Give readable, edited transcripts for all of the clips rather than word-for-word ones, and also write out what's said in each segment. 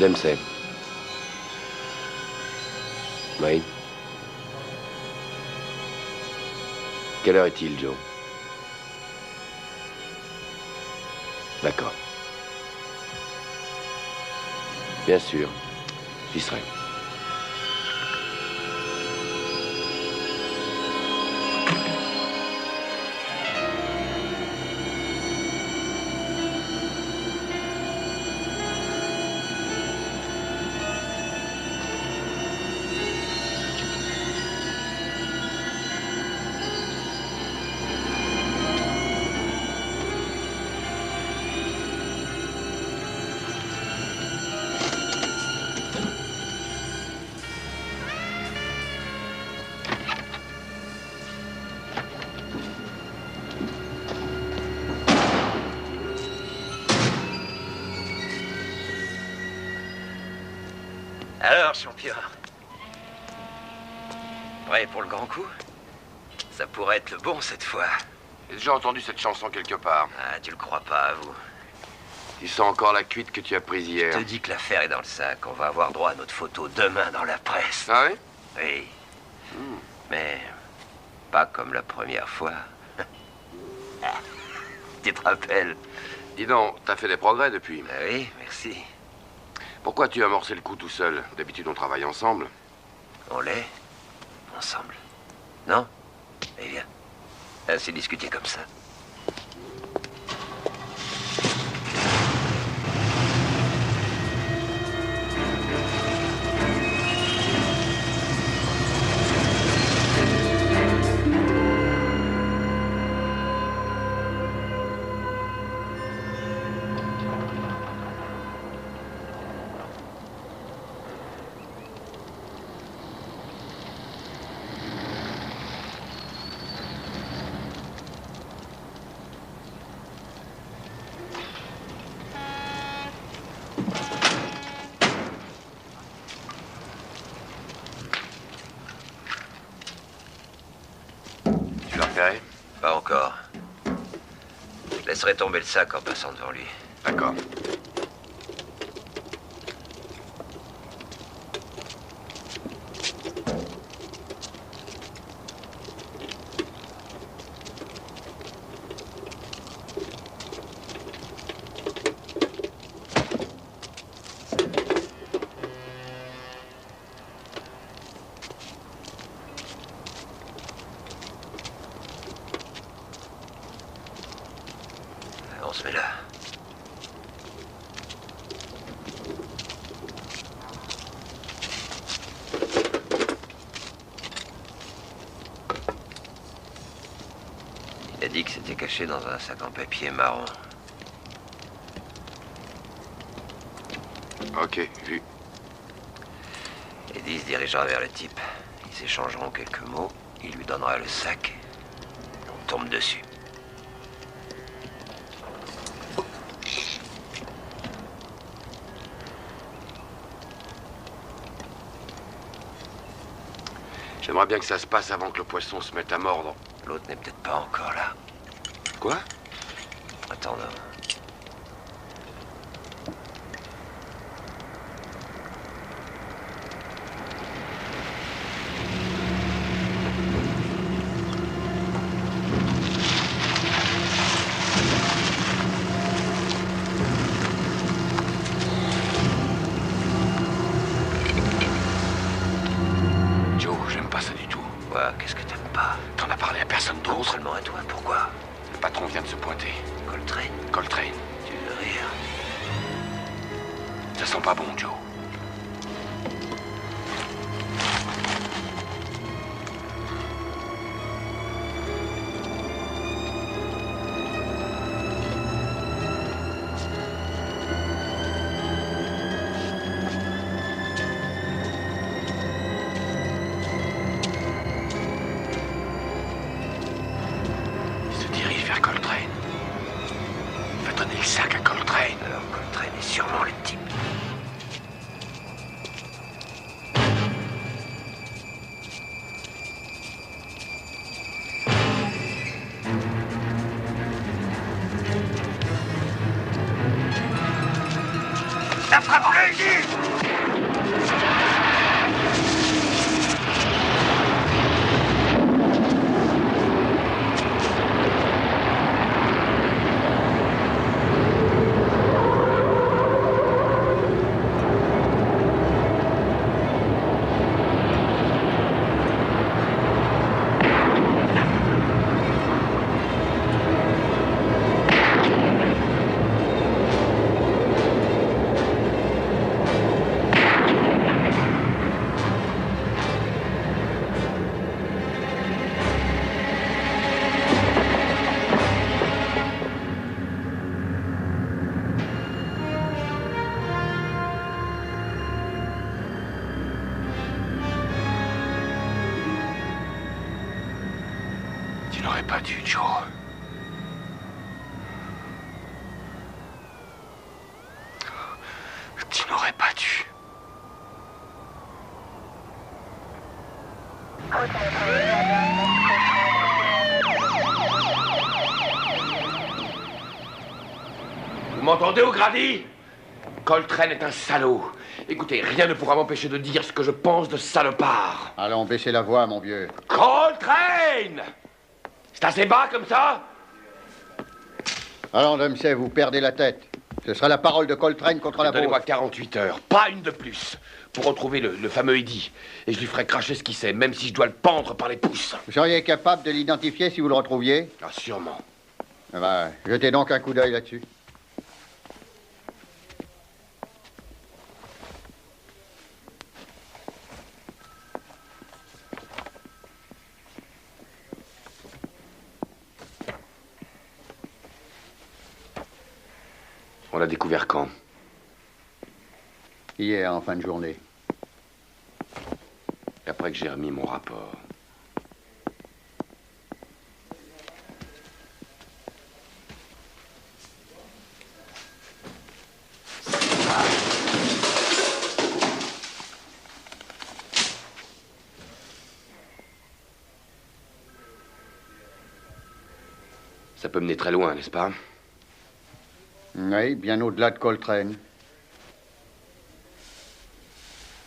Dempsey. Oui. Quelle heure est-il, Joe? D'accord. Bien sûr, j'y serai. Alors, champion, prêt pour le grand coup? Ça pourrait être le bon cette fois. J'ai déjà entendu cette chanson quelque part. Ah, tu le crois pas, vous? Tu sens encore la cuite que tu as prise hier. Je te dis que l'affaire est dans le sac. On va avoir droit à notre photo demain dans la presse. Ah oui? Oui. Mais pas comme la première fois. Tu te rappelles? Dis donc, t'as fait des progrès depuis. Ah oui, merci. Pourquoi tu as amorcé le coup tout seul? D'habitude, on travaille ensemble. On l'est ensemble. Non? Eh bien, assez discuté comme ça. Tu l'as repéré? Pas encore. Je laisserai tomber le sac en passant devant lui. D'accord. On se met là. Il a dit que c'était caché dans un sac en papier marron. Ok, vu. Eddie se dirigera vers le type. Ils échangeront quelques mots. Il lui donnera le sac. On tombe dessus. J'aimerais bien que ça se passe avant que le poisson se mette à mordre. L'autre n'est peut-être pas encore là. Quoi? Attendons. Joe, j'aime pas ça du tout. Quoi? Qu'est-ce que t'aimes pas? T'en as parlé à personne Non d'autre? seulement à toi. Pourquoi? Le patron vient de se pointer. Coltrane? Coltrane. Tu veux rire? Ça sent pas bon, Joe. Il se dirige vers Coltrane. Il va donner le sac à Coltrane. Alors Coltrane est sûrement le type. Ah! Attrape-le! Tu n'aurais pas dû, Joe. Tu n'aurais pas dû. Vous m'entendez, O'Grady? Coltrane est un salaud. Écoutez, rien ne pourra m'empêcher de dire ce que je pense de salopard. Allons, baissez la voix, mon vieux. Coltrane! C'est assez bas comme ça? Allons, Dempsey, vous perdez la tête. Ce sera la parole de Coltrane contre la vôtre. Donnez-moi 48 heures, pas une de plus, pour retrouver le fameux Eddie. Et je lui ferai cracher ce qu'il sait, même si je dois le pendre par les pouces. Vous seriez capable de l'identifier si vous le retrouviez? Ah, sûrement. Ah bah, jetez donc un coup d'œil là-dessus. On l'a découvert quand? Hier, en fin de journée. Après que j'ai remis mon rapport. Ça peut mener très loin, n'est-ce pas? Oui, bien au-delà de Coltrane.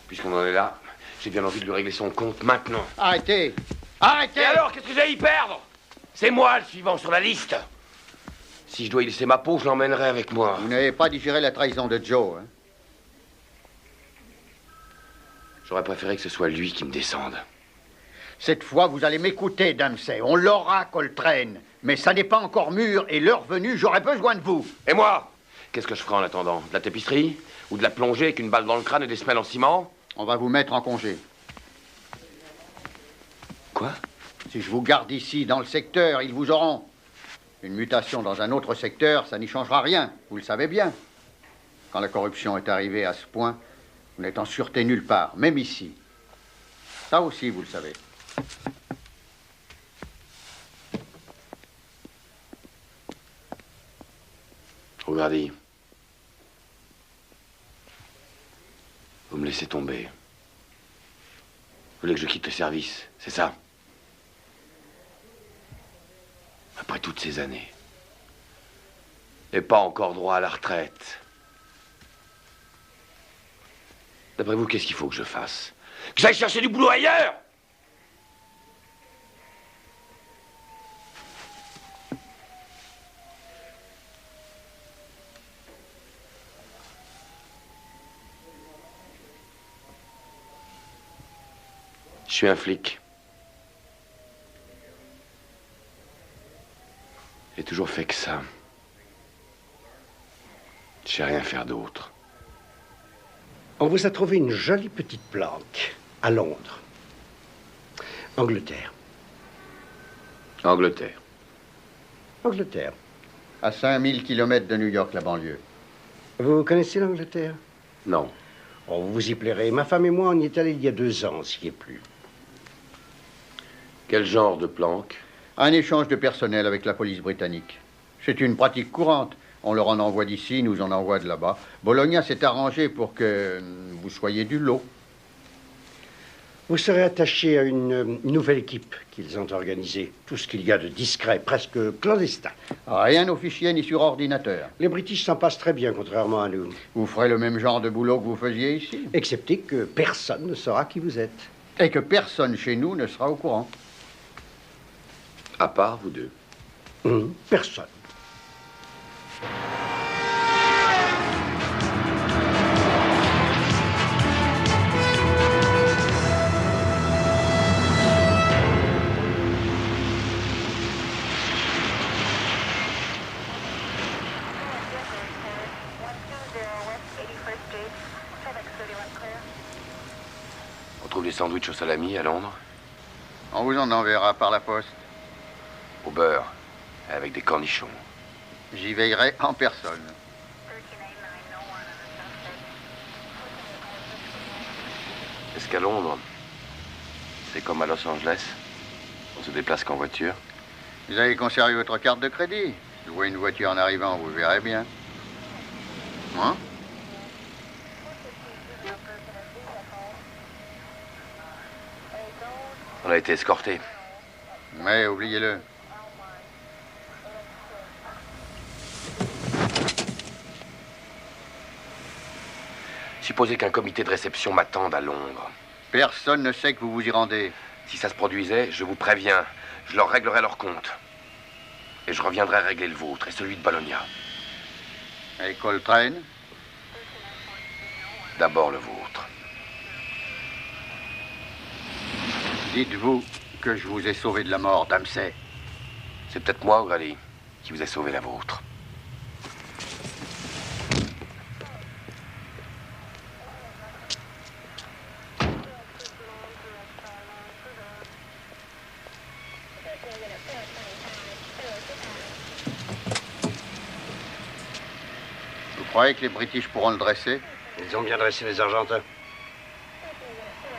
Puisqu'on en est là, j'ai bien envie de lui régler son compte maintenant. Arrêtez! Arrêtez! Et alors, qu'est-ce que j'ai à y perdre? C'est moi le suivant sur la liste. Si je dois y laisser ma peau, je l'emmènerai avec moi. Vous n'avez pas digéré la trahison de Joe, hein? J'aurais préféré que ce soit lui qui me descende. Cette fois, vous allez m'écouter, Dempsey. On l'aura, Coltrane. Mais ça n'est pas encore mûr, et l'heure venue, j'aurai besoin de vous. Et moi? Qu'est-ce que je ferai en attendant? De la tapisserie? Ou de la plongée avec une balle dans le crâne et des semelles en ciment? On va vous mettre en congé. Quoi? Si je vous garde ici, dans le secteur, ils vous auront. Une mutation dans un autre secteur, ça n'y changera rien. Vous le savez bien. Quand la corruption est arrivée à ce point, vous n'êtes en sûreté nulle part, même ici. Ça aussi, vous le savez. O'Grady. Vous me laissez tomber. Vous voulez que je quitte le service, c'est ça? Après toutes ces années. Et pas encore droit à la retraite. D'après vous, qu'est-ce qu'il faut que je fasse? Que j'aille chercher du boulot ailleurs? Je suis un flic. J'ai toujours fait que ça. Je sais rien faire d'autre. On vous a trouvé une jolie petite planque à Londres. Angleterre. Angleterre. Angleterre. À 5000 kilomètres de New York, la banlieue. Vous connaissez l'Angleterre? Non. Oh, vous y plairez. Ma femme et moi, on y est allés il y a 2 ans, s'y est plus. Quel genre de planque? Un échange de personnel avec la police britannique. C'est une pratique courante. On leur en envoie d'ici, nous en envoie de là-bas. Bologna s'est arrangé pour que vous soyez du lot. Vous serez attaché à une nouvelle équipe qu'ils ont organisée. Tout ce qu'il y a de discret, presque clandestin. Rien officiel ni sur ordinateur. Les British s'en passent très bien, contrairement à nous. Vous ferez le même genre de boulot que vous faisiez ici. Excepté que personne ne saura qui vous êtes. Et que personne chez nous ne sera au courant. À part vous deux. Personne. On trouve des sandwichs au salami à Londres? On vous en enverra par la poste. Au beurre, avec des cornichons. J'y veillerai en personne. Est-ce qu'à Londres, c'est comme à Los Angeles? On se déplace qu'en voiture? Vous avez conservé votre carte de crédit. Louez une voiture en arrivant, vous verrez bien. Hein? On a été escortés. Mais oubliez-le. Supposez qu'un comité de réception m'attende à Londres. Personne ne sait que vous vous y rendez. Si ça se produisait, je vous préviens, je leur réglerai leur compte. Et je reviendrai régler le vôtre et celui de Bologna. Et Coltrane? D'abord le vôtre. Dites-vous que je vous ai sauvé de la mort, Damsey. C'est peut-être moi, O'Grady, qui vous ai sauvé la vôtre. Vous croyez que les British pourront le dresser? Ils ont bien dressé les Argentins.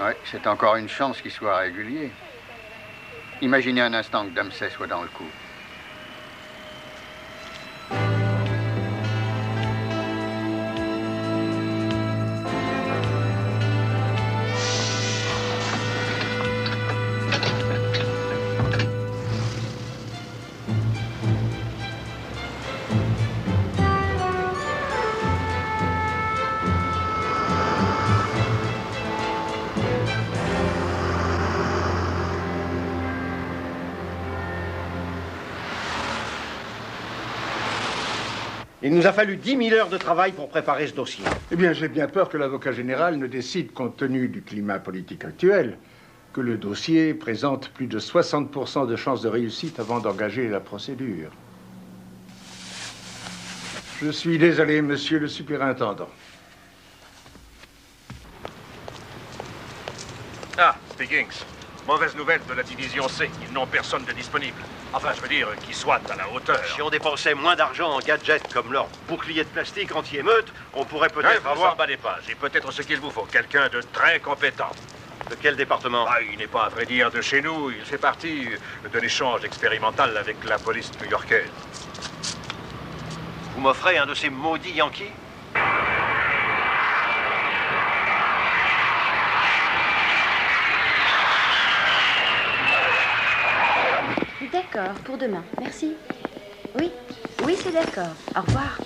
Oui, c'est encore une chance qu'il soit régulier. Imaginez un instant que Damsey soit dans le coup. Il nous a fallu 10 000 heures de travail pour préparer ce dossier. Eh bien, j'ai bien peur que l'avocat général ne décide, compte tenu du climat politique actuel, que le dossier présente plus de 60% de chances de réussite avant d'engager la procédure. Je suis désolé, monsieur le superintendant. Ah, Stiggins. Mauvaise nouvelle de la division C. Ils n'ont personne de disponible. Enfin, je veux dire, qui soit à la hauteur. Si on dépensait moins d'argent en gadgets comme leur bouclier de plastique anti-émeute, on pourrait peut-être Vous avoir... emballez pas. J'ai peut-être ce qu'il vous faut. Quelqu'un de très compétent. De quel département? Ah, il n'est pas, à vrai dire, de chez nous. Il fait partie de l'échange expérimental avec la police new-yorkaise. Vous m'offrez un de ces maudits Yankees? D'accord, pour demain. Merci. Oui, oui, c'est d'accord. Au revoir.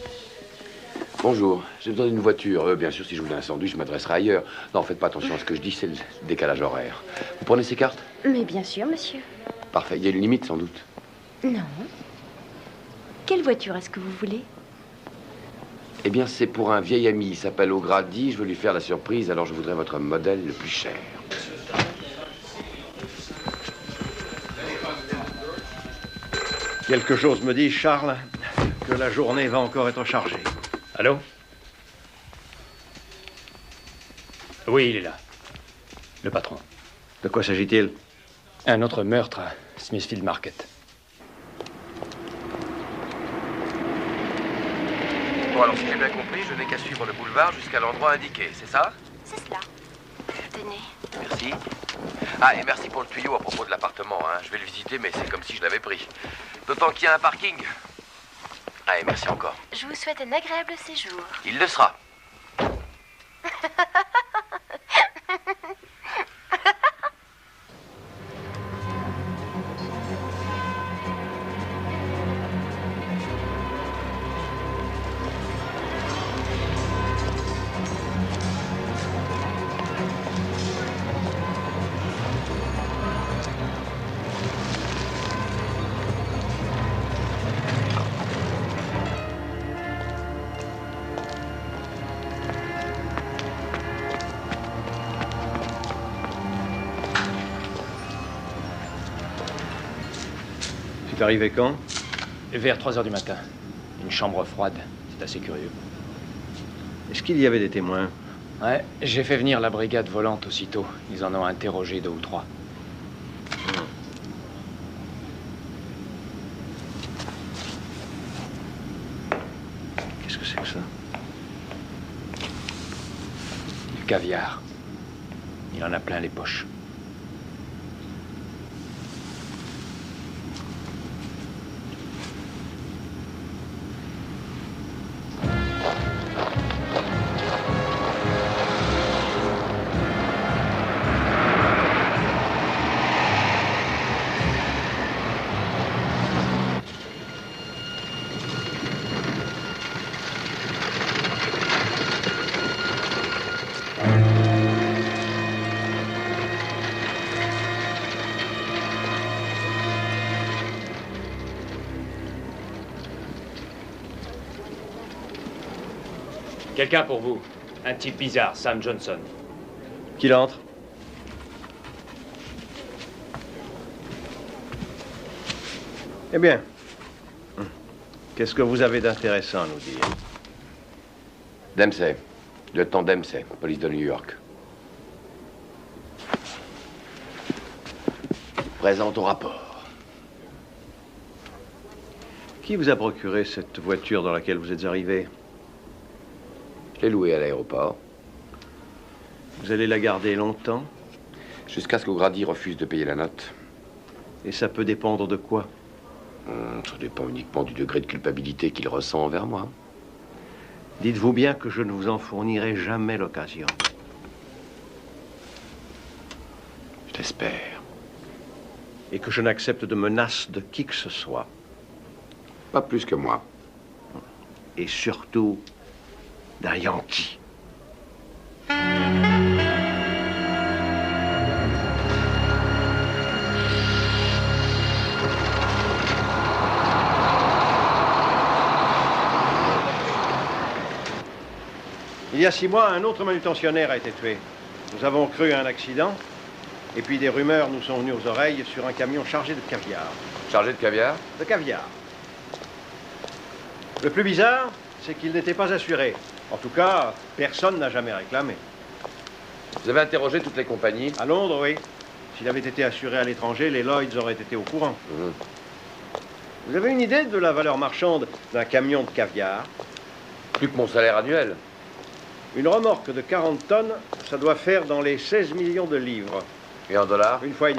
Bonjour, j'ai besoin d'une voiture. Bien sûr, si je voulais un sandwich, je m'adresserai ailleurs. Non, faites pas attention à ce que je dis, c'est le décalage horaire. Vous prenez ces cartes? Mais bien sûr, monsieur. Parfait, il y a une limite, sans doute. Non. Quelle voiture est-ce que vous voulez? Eh bien, c'est pour un vieil ami, il s'appelle O'Grady. Je veux lui faire la surprise, alors je voudrais votre modèle le plus cher. Quelque chose me dit, Charles, que la journée va encore être chargée. Allô? Oui, il est là. Le patron. De quoi s'agit-il? Un autre meurtre à Smithfield Market. Bon, alors, si j'ai bien compris, je n'ai qu'à suivre le boulevard jusqu'à l'endroit indiqué, c'est ça? C'est cela. Tenez. Merci. Ah, et merci pour le tuyau à propos de l'appartement, hein. Je vais le visiter, mais c'est comme si je l'avais pris. D'autant qu'il y a un parking. Ah, et merci encore. Je vous souhaite un agréable séjour. Il le sera. arrivé quand? Vers 3 heures du matin. Une chambre froide. C'est assez curieux. Est-ce qu'il y avait des témoins? Ouais, j'ai fait venir la brigade volante aussitôt. Ils en ont interrogé 2 ou 3. Qu'est-ce que c'est que ça? Du caviar. Il en a plein les poches. Quelqu'un pour vous. Un type bizarre, Sam Johnson. Qu'il entre. Eh bien, qu'est-ce que vous avez d'intéressant à nous dire? Dempsey. Lieutenant Dempsey, police de New York. Présente au rapport. Qui vous a procuré cette voiture dans laquelle vous êtes arrivé? Je l'ai louée à l'aéroport. Vous allez la garder longtemps? Jusqu'à ce qu'O'Grady refuse de payer la note. Et ça peut dépendre de quoi? Ça dépend uniquement du degré de culpabilité qu'il ressent envers moi. Dites-vous bien que je ne vous en fournirai jamais l'occasion. Je l'espère. Et que je n'accepte de menaces de qui que ce soit. Pas plus que moi. Et surtout, d'un Yankee. Il y a 6 mois, un autre manutentionnaire a été tué. Nous avons cru à un accident, et puis des rumeurs nous sont venues aux oreilles sur un camion chargé de caviar. Chargé de caviar? De caviar. Le plus bizarre, c'est qu'il n'était pas assuré. En tout cas, personne n'a jamais réclamé. Vous avez interrogé toutes les compagnies? À Londres, oui. S'il avait été assuré à l'étranger, les Lloyds auraient été au courant. Vous avez une idée de la valeur marchande d'un camion de caviar? Plus que mon salaire annuel. Une remorque de 40 tonnes, ça doit faire dans les 16 millions de livres. Et en dollars? 1,5 fois.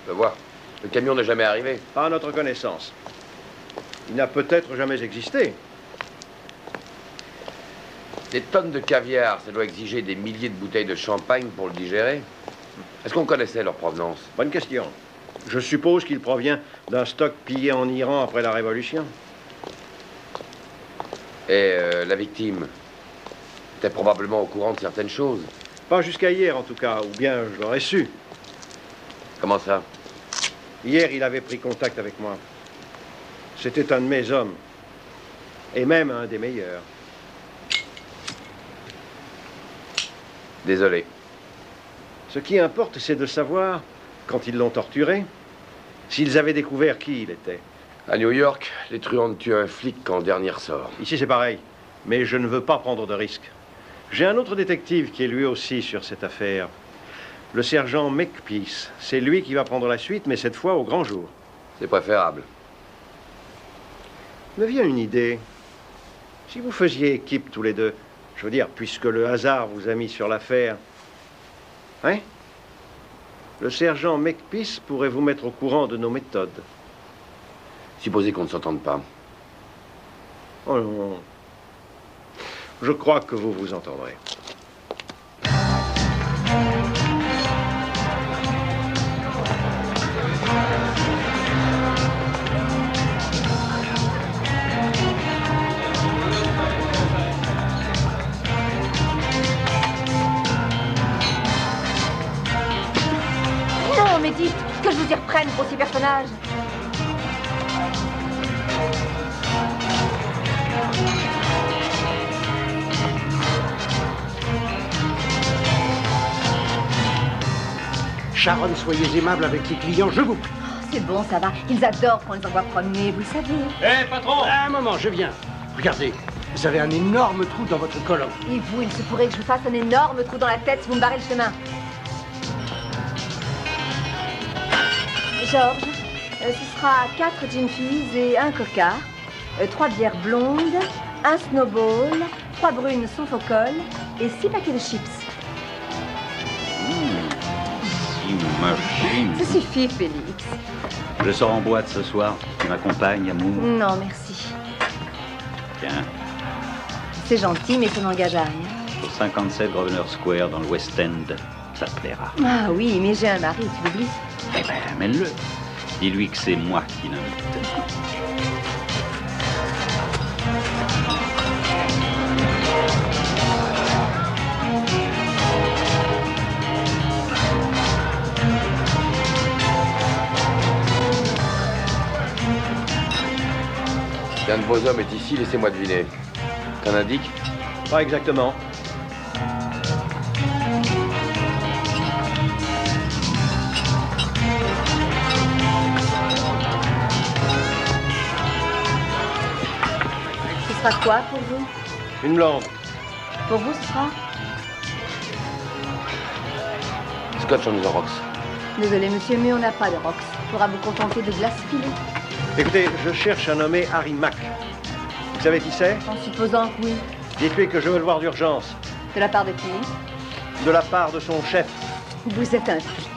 Je vois. Le camion n'est jamais arrivé. Pas à notre connaissance. Il n'a peut-être jamais existé. Des tonnes de caviar, ça doit exiger des milliers de bouteilles de champagne pour le digérer. Est-ce qu'on connaissait leur provenance? Bonne question. Je suppose qu'il provient d'un stock pillé en Iran après la Révolution. Et la victime était probablement au courant de certaines choses. Pas jusqu'à hier, en tout cas, ou bien je l'aurais su. Comment ça? Hier, il avait pris contact avec moi. C'était un de mes hommes. Et même un des meilleurs. Désolé. Ce qui importe, c'est de savoir, quand ils l'ont torturé, s'ils avaient découvert qui il était. À New York, les truands tuent un flic quand le dernier ressort. Ici, c'est pareil. Mais je ne veux pas prendre de risques. J'ai un autre détective qui est lui aussi sur cette affaire. Le sergent Makepeace. C'est lui qui va prendre la suite, mais cette fois au grand jour. C'est préférable. Me vient une idée. Si vous faisiez équipe tous les deux, je veux dire, puisque le hasard vous a mis sur l'affaire, hein? Le sergent Makepeace pourrait vous mettre au courant de nos méthodes. Supposez qu'on ne s'entende pas. Oh non. Je crois que vous vous entendrez. Non, mais dites que je vous y reprenne pour ces personnages. Sharon, soyez aimable avec les clients, je vous prie. c'est bon, ça va. Ils adorent qu'on les envoie promener, vous le savez. Hé, patron! Un moment, je viens. Regardez, vous avez un énorme trou dans votre colonne. Et vous, il se pourrait que je vous fasse un énorme trou dans la tête si vous me barrez le chemin. Georges, ce sera 4 gin fizz et 1 coca, 3 bières blondes, 1 snowball, 3 brunes sans faux col et 6 paquets de chips. Machine. Ça suffit, Félix. Je sors en boîte ce soir. Tu m'accompagnes, amour? Non, merci. Tiens, C'est gentil, mais ça n'engage à rien. au 57 Grosvenor Square, dans le West End. Ça te plaira. Ah oui, mais j'ai un mari, tu l'oublies. Eh ben, amène-le. Dis-lui que c'est moi qui l'invite. L'un de vos hommes est ici, laissez-moi deviner. Qu'un indique? Pas exactement. Ce sera quoi pour vous? Une blonde. Pour vous, ce sera? Scotch en Xerox. Désolé, monsieur, mais on n'a pas de Rox. Faudra vous contenter de glace pilée. Écoutez, je cherche un nommé Harry Mack. Vous savez qui c'est? En supposant que oui. Dites-lui que je veux le voir d'urgence. De la part de qui? De la part de son chef. Vous êtes un flic.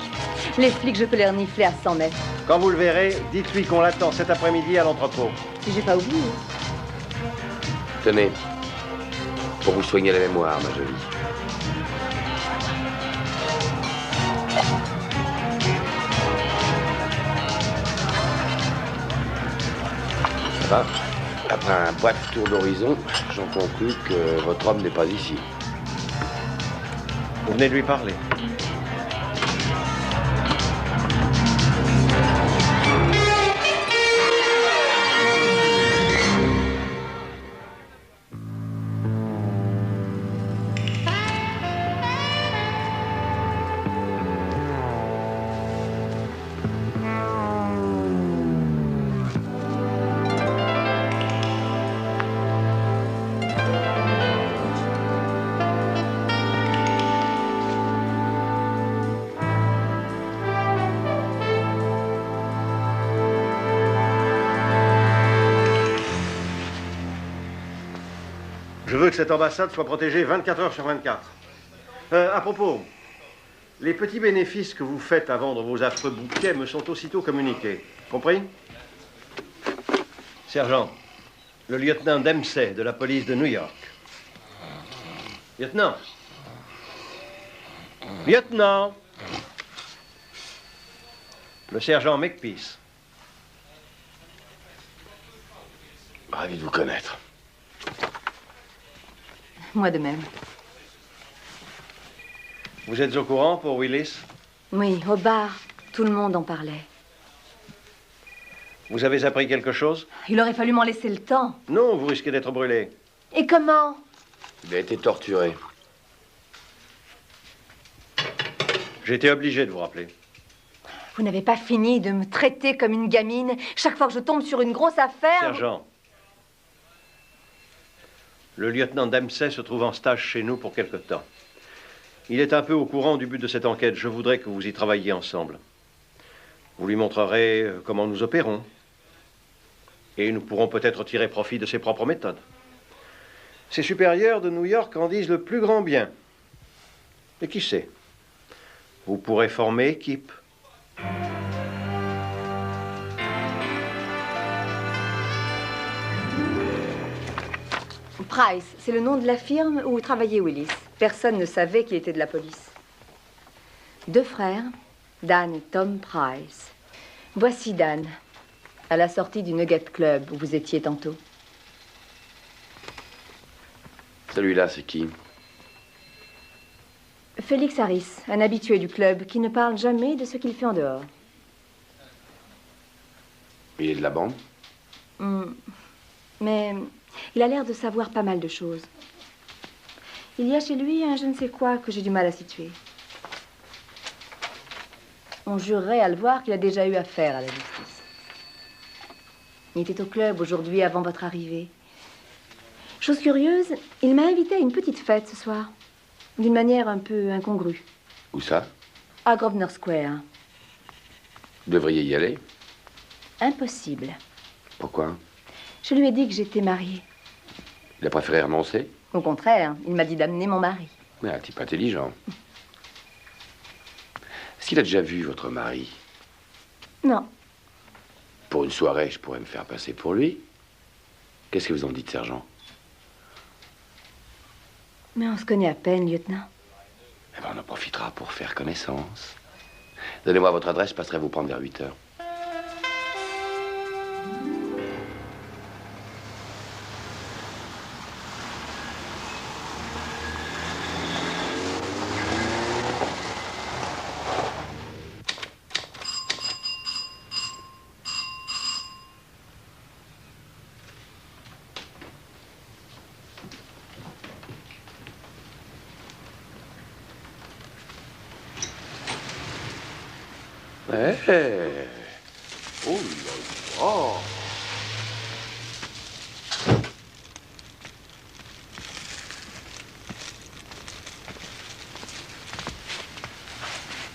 Les flics, je peux les renifler à 100 mètres. Quand vous le verrez, dites-lui qu'on l'attend cet après-midi à l'entrepôt. Si j'ai pas oublié. Tenez, pour vous soigner la mémoire, ma jolie. Ça va? Après un bref tour d'horizon, j'en conclus que votre homme n'est pas ici. Vous venez de lui parler. Je veux que cette ambassade soit protégée 24 heures sur 24. À propos, les petits bénéfices que vous faites à vendre vos affreux bouquets me sont aussitôt communiqués. Compris? Sergent, le lieutenant Dempsey de la police de New York. Lieutenant. Lieutenant. Le sergent Makepeace. Ravi de vous connaître. Moi de même. Vous êtes au courant pour Willis? Oui, au bar, tout le monde en parlait. Vous avez appris quelque chose? Il aurait fallu m'en laisser le temps. Non, vous risquez d'être brûlé. Et comment? Il a été torturé. J'ai été obligé de vous rappeler. Vous n'avez pas fini de me traiter comme une gamine. Chaque fois que je tombe sur une grosse affaire... Sergent, le lieutenant Dempsey se trouve en stage chez nous pour quelque temps. Il est un peu au courant du but de cette enquête. Je voudrais que vous y travailliez ensemble. Vous lui montrerez comment nous opérons. Et nous pourrons peut-être tirer profit de ses propres méthodes. Ses supérieurs de New York en disent le plus grand bien. Et qui sait? Vous pourrez former équipe. Price, c'est le nom de la firme où travaillait Willis. Personne ne savait qu'il était de la police. 2 frères, Dan et Tom Price. Voici Dan, à la sortie du Nugget Club où vous étiez tantôt. Celui-là, c'est qui? Félix Harris, un habitué du club qui ne parle jamais de ce qu'il fait en dehors. Il est de la bande? Mais il a l'air de savoir pas mal de choses. Il y a chez lui un je ne sais quoi que j'ai du mal à situer. On jurerait à le voir qu'il a déjà eu affaire à la justice. Il était au club aujourd'hui avant votre arrivée. Chose curieuse, il m'a invité à une petite fête ce soir. D'une manière un peu incongrue. Où ça? À Grosvenor Square. Vous devriez y aller. Impossible. Pourquoi? Je lui ai dit que j'étais mariée. Il a préféré renoncer? Au contraire, il m'a dit d'amener mon mari. Mais un type intelligent. Est-ce qu'il a déjà vu votre mari? Non. Pour une soirée, je pourrais me faire passer pour lui. Qu'est-ce que vous en dites, sergent? Mais on se connaît à peine, lieutenant. Eh ben, on en profitera pour faire connaissance. Donnez-moi votre adresse, je passerai vous prendre vers 8 heures. Hey. Oh là là.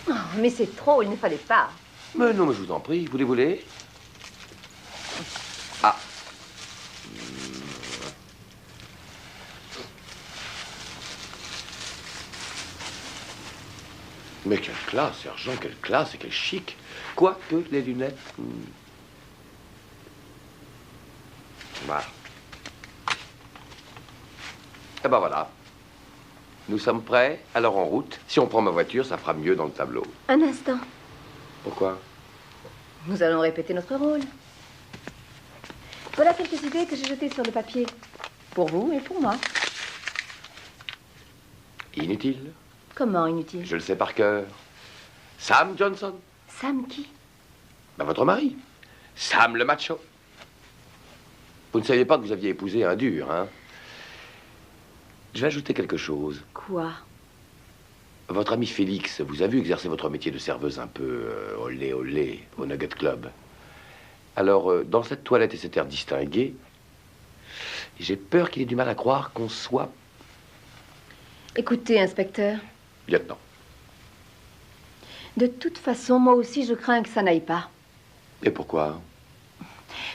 Oh, mais c'est trop, il ne fallait pas. Mais non, mais je vous en prie, vous les voulez? Ah. Mais quelle classe, sergent, quelle classe et quel chic. Quoique les lunettes... Voilà. Eh ben voilà. Nous sommes prêts, alors en route. Si on prend ma voiture, ça fera mieux dans le tableau. Un instant. Pourquoi? Nous allons répéter notre rôle. Voilà quelques idées que j'ai jetées sur le papier. Pour vous et pour moi. Inutile. Comment inutile? Je le sais par cœur. Sam Johnson. Sam qui? Ben, votre mari. Sam le macho. Vous ne saviez pas que vous aviez épousé un dur, hein? Je vais ajouter quelque chose. Quoi? Votre ami Félix vous a vu exercer votre métier de serveuse un peu olé olé au Nugget Club. Alors, dans cette toilette et cet air distingué, j'ai peur qu'il ait du mal à croire qu'on soit... Écoutez, inspecteur. Lieutenant. De toute façon, moi aussi, je crains que ça n'aille pas. Et pourquoi?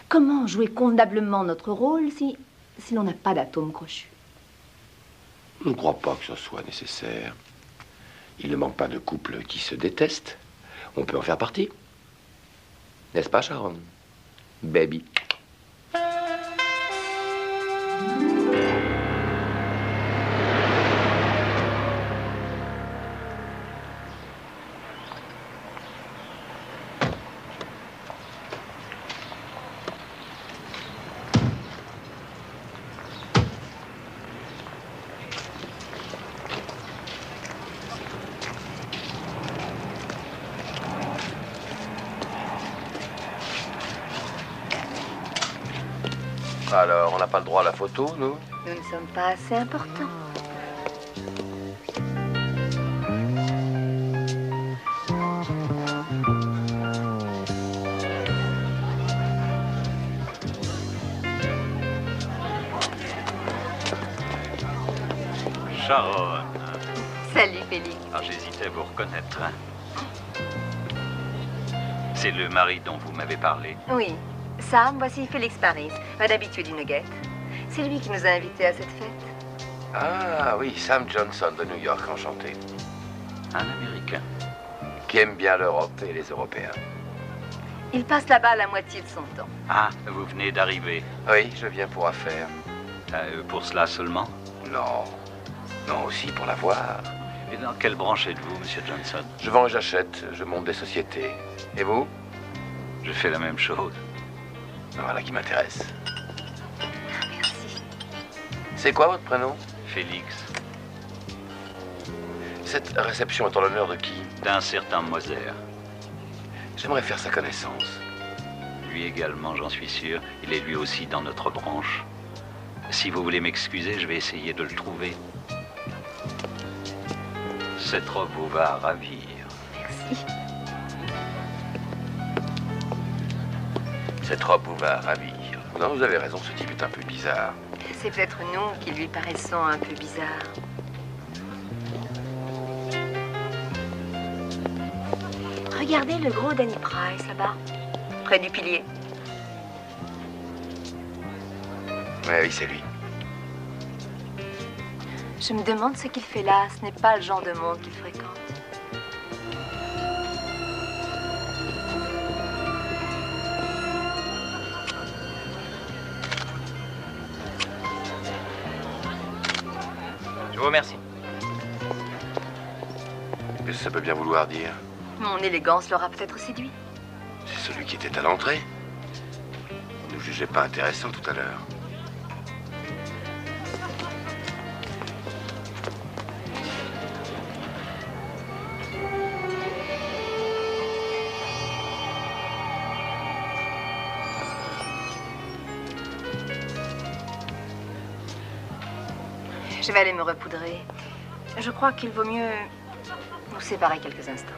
Comment jouer convenablement notre rôle si l'on n'a pas d'atome crochu? Je ne crois pas que ce soit nécessaire. Il ne manque pas de couples qui se détestent. On peut en faire partie. N'est-ce pas, Sharon? Baby. Alors, on n'a pas le droit à la photo, nous? Nous ne sommes pas assez importants. Sharon. Salut, Félix. Ah, j'hésitais à vous reconnaître, hein? C'est le mari dont vous m'avez parlé. Oui. Sam, voici Félix Paris, un habitué du Nugget. C'est lui qui nous a invités à cette fête. Ah oui, Sam Johnson de New York, enchanté. Un Américain. Qui aime bien l'Europe et les Européens. Il passe là-bas la moitié de son temps. Ah, vous venez d'arriver. Oui, je viens pour affaire. Pour cela seulement? Non. Non, aussi pour la voir. Et dans quelle branche êtes-vous, Monsieur Johnson? Je vends et j'achète, je monte des sociétés. Et vous? Je fais la même chose. Voilà qui m'intéresse. Merci. C'est quoi votre prénom? Félix. Cette réception est en l'honneur de qui? D'un certain Moser. J'aimerais faire sa connaissance. Lui également, j'en suis sûr. Il est lui aussi dans notre branche. Si vous voulez m'excuser, je vais essayer de le trouver. Cette robe vous va ravir. Merci. Cette robe vous va ravir. Non, vous avez raison, ce type est un peu bizarre. C'est peut-être nous qui lui paraissons un peu bizarres. Regardez le gros Danny Price là-bas, près du pilier. Oui, c'est lui. Je me demande ce qu'il fait là. Ce n'est pas le genre de monde qu'il fréquente. Je vous remercie. Qu'est-ce que ça peut bien vouloir dire? Mon élégance l'aura peut-être séduit. C'est celui qui était à l'entrée. Vous ne jugez pas intéressant tout à l'heure. Je vais aller me repoudrer. Je crois qu'il vaut mieux nous séparer quelques instants.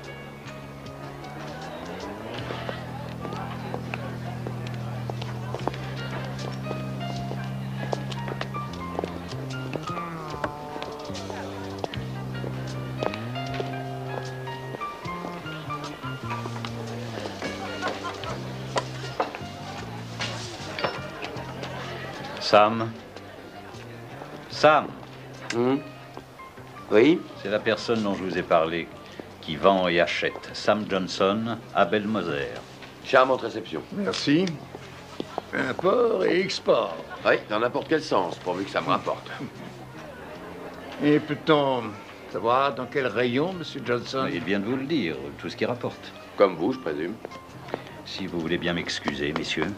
Sam. Sam. Oui? C'est la personne dont je vous ai parlé, qui vend et achète. Sam Johnson, à Belmoser. Charmante réception. Merci. Import et export. Oui, dans n'importe quel sens, pourvu que ça me rapporte. Et peut-on savoir dans quel rayon, Monsieur Johnson? Il vient de vous le dire, tout ce qui rapporte. Comme vous, je présume. Si vous voulez bien m'excuser, messieurs.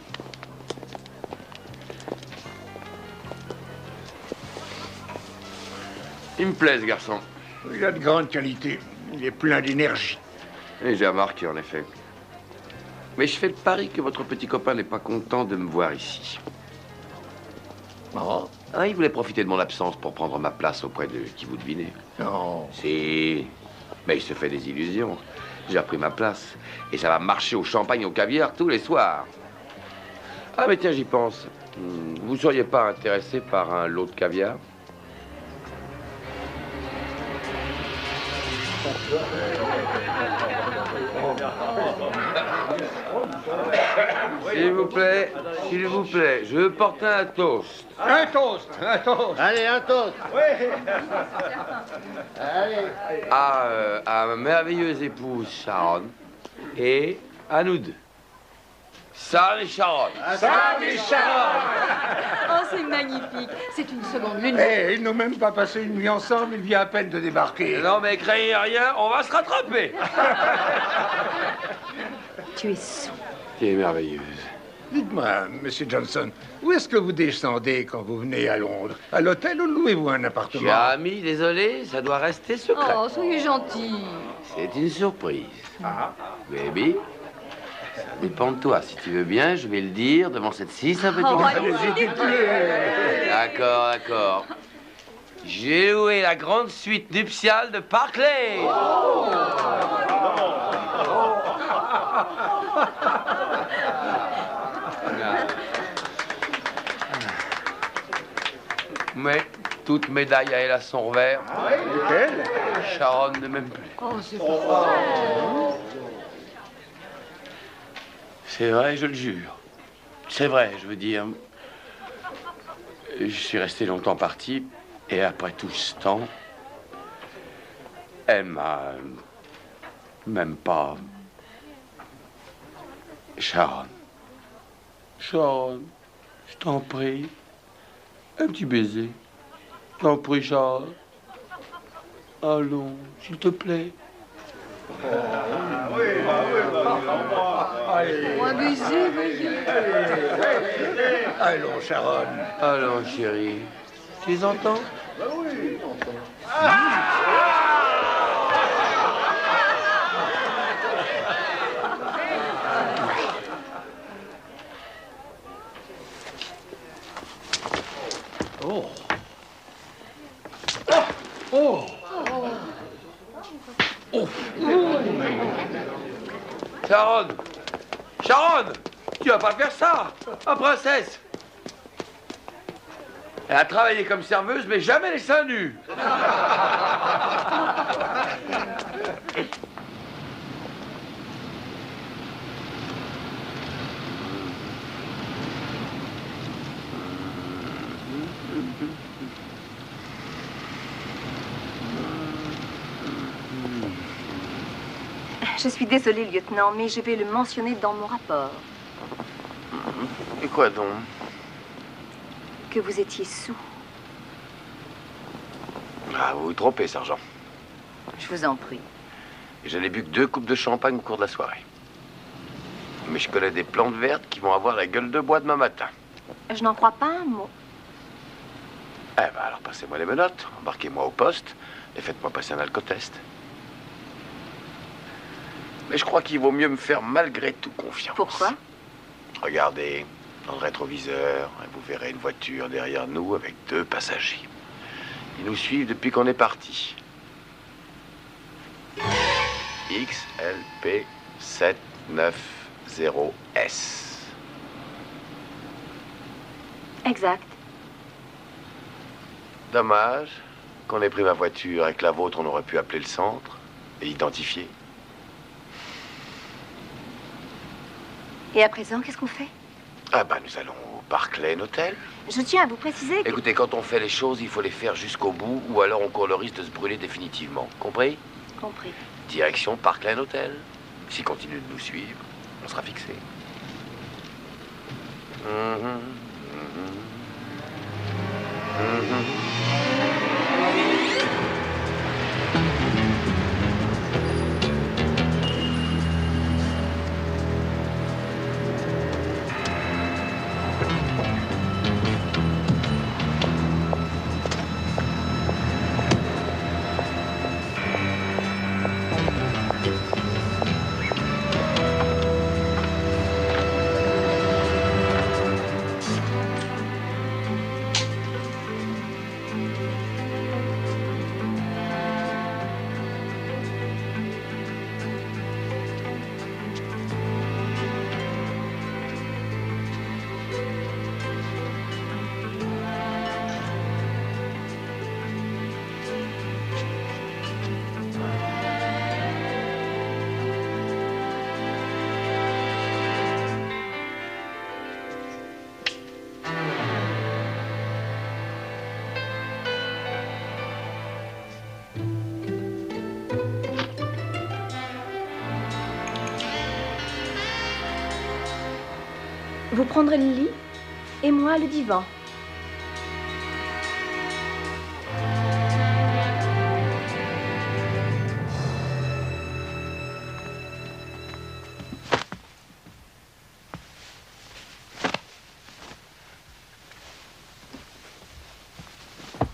Il me plaît, ce garçon. Il a de grandes qualités. Il est plein d'énergie. Et j'ai remarqué, en effet. Mais je fais le pari que votre petit copain n'est pas content de me voir ici. Oh. Ah, il voulait profiter de mon absence pour prendre ma place auprès de qui vous devinez. Non. Si. Mais il se fait des illusions. J'ai repris ma place. Et ça va marcher au champagne et au caviar tous les soirs. Ah, mais tiens, j'y pense. Vous seriez pas intéressé par un lot de caviar? S'il vous plaît, je veux porter un toast. Un toast, un toast. Allez, un toast. Oui. Allez. À ma merveilleuse épouse Sharon et à nous deux. Sam et Sharon. Sam et Sharon. Oh, c'est magnifique. C'est une seconde lune. Eh, ils n'ont même pas passé une nuit ensemble, il vient à peine de débarquer. Non, mais craignez rien, on va se rattraper. Tu es sous. Tu es merveilleuse. Dites-moi, Monsieur Johnson, où est-ce que vous descendez quand vous venez à Londres? À l'hôtel ou louez-vous un appartement? Cher ami, désolé, ça doit rester secret. Oh, soyez gentil. C'est une surprise. Ah. Baby, ça dépend de toi. Si tu veux bien, je vais le dire devant cette si sympathique... Oh, allez-y, dites-le. D'accord, d'accord. J'ai loué la grande suite nuptiale de Parkley. Oh. Mais toute médaille a elle à son revers. Lequel? Sharon ne m'aime plus. Oh, c'est pas vrai. C'est vrai, je le jure. C'est vrai, je veux dire. Je suis resté longtemps parti, et après tout ce temps, elle m'a même pas... Sharon. Sharon, je t'en prie. Un petit baiser. Je t'en prie, Sharon. Allons, s'il te plaît. Un baiser, baiser. Allons, Sharon. Allons, chérie. Tu les entends? Bah oui, on entend. Oh. Oh. Oh. Sharon! Sharon! Tu vas pas faire ça. Ah, princesse. Elle a travaillé comme serveuse, mais jamais les seins nus. Je suis désolée, lieutenant, mais je vais le mentionner dans mon rapport. Et quoi donc? Que vous étiez sous. Ah, vous vous trompez, sergent. Je vous en prie. Je n'ai bu que 2 coupes de champagne au cours de la soirée. Mais je connais des plantes vertes qui vont avoir la gueule de bois demain matin. Je n'en crois pas un mot. Eh ben alors passez-moi les menottes, embarquez-moi au poste et faites-moi passer un alcotest. Mais je crois qu'il vaut mieux me faire malgré tout confiance. Pourquoi? Regardez, dans le rétroviseur, vous verrez une voiture derrière nous avec 2 passagers. Ils nous suivent depuis qu'on est parti. XLP 790S. Exact. Dommage qu'on ait pris ma voiture. Avec la vôtre, on aurait pu appeler le centre et identifier. Et à présent, qu'est-ce qu'on fait? Ah ben, nous allons au Park Lane Hotel. Je tiens à vous préciser que... Écoutez, quand on fait les choses, il faut les faire jusqu'au bout, ou alors on court le risque de se brûler définitivement. Compris? Compris. Direction Park Lane Hotel. S'ils continuent de nous suivre, on sera fixé. Vous prendrez le lit et moi le divan.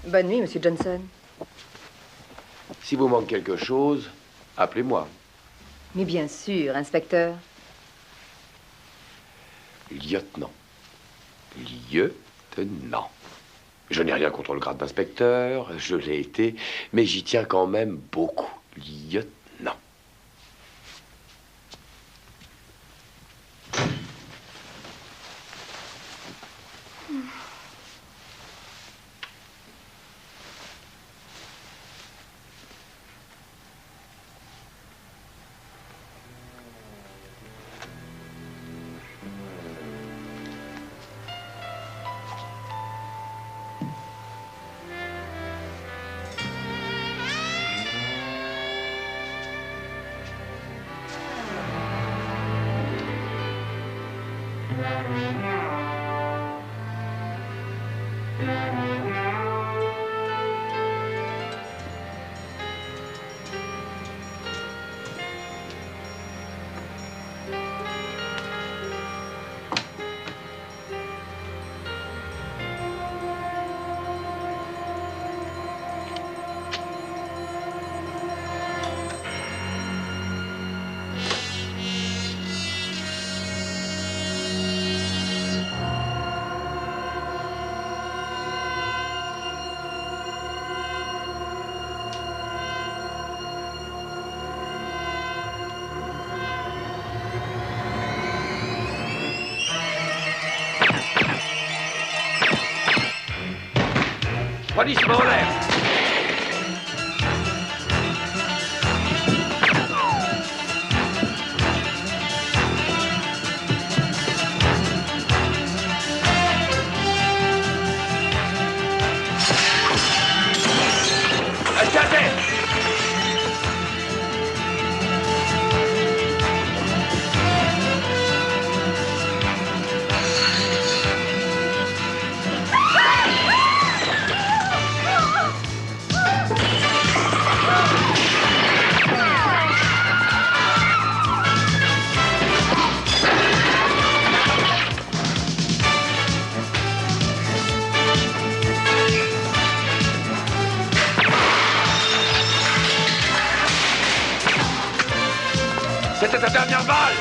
Bonne nuit, Monsieur Johnson. Si vous manque quelque chose, appelez-moi. Mais bien sûr, inspecteur. Lieutenant. Lieutenant. Je n'ai rien contre le grade d'inspecteur, je l'ai été, mais j'y tiens quand même beaucoup. Lieutenant. Police, main en l'air. C'était ta dernière balle!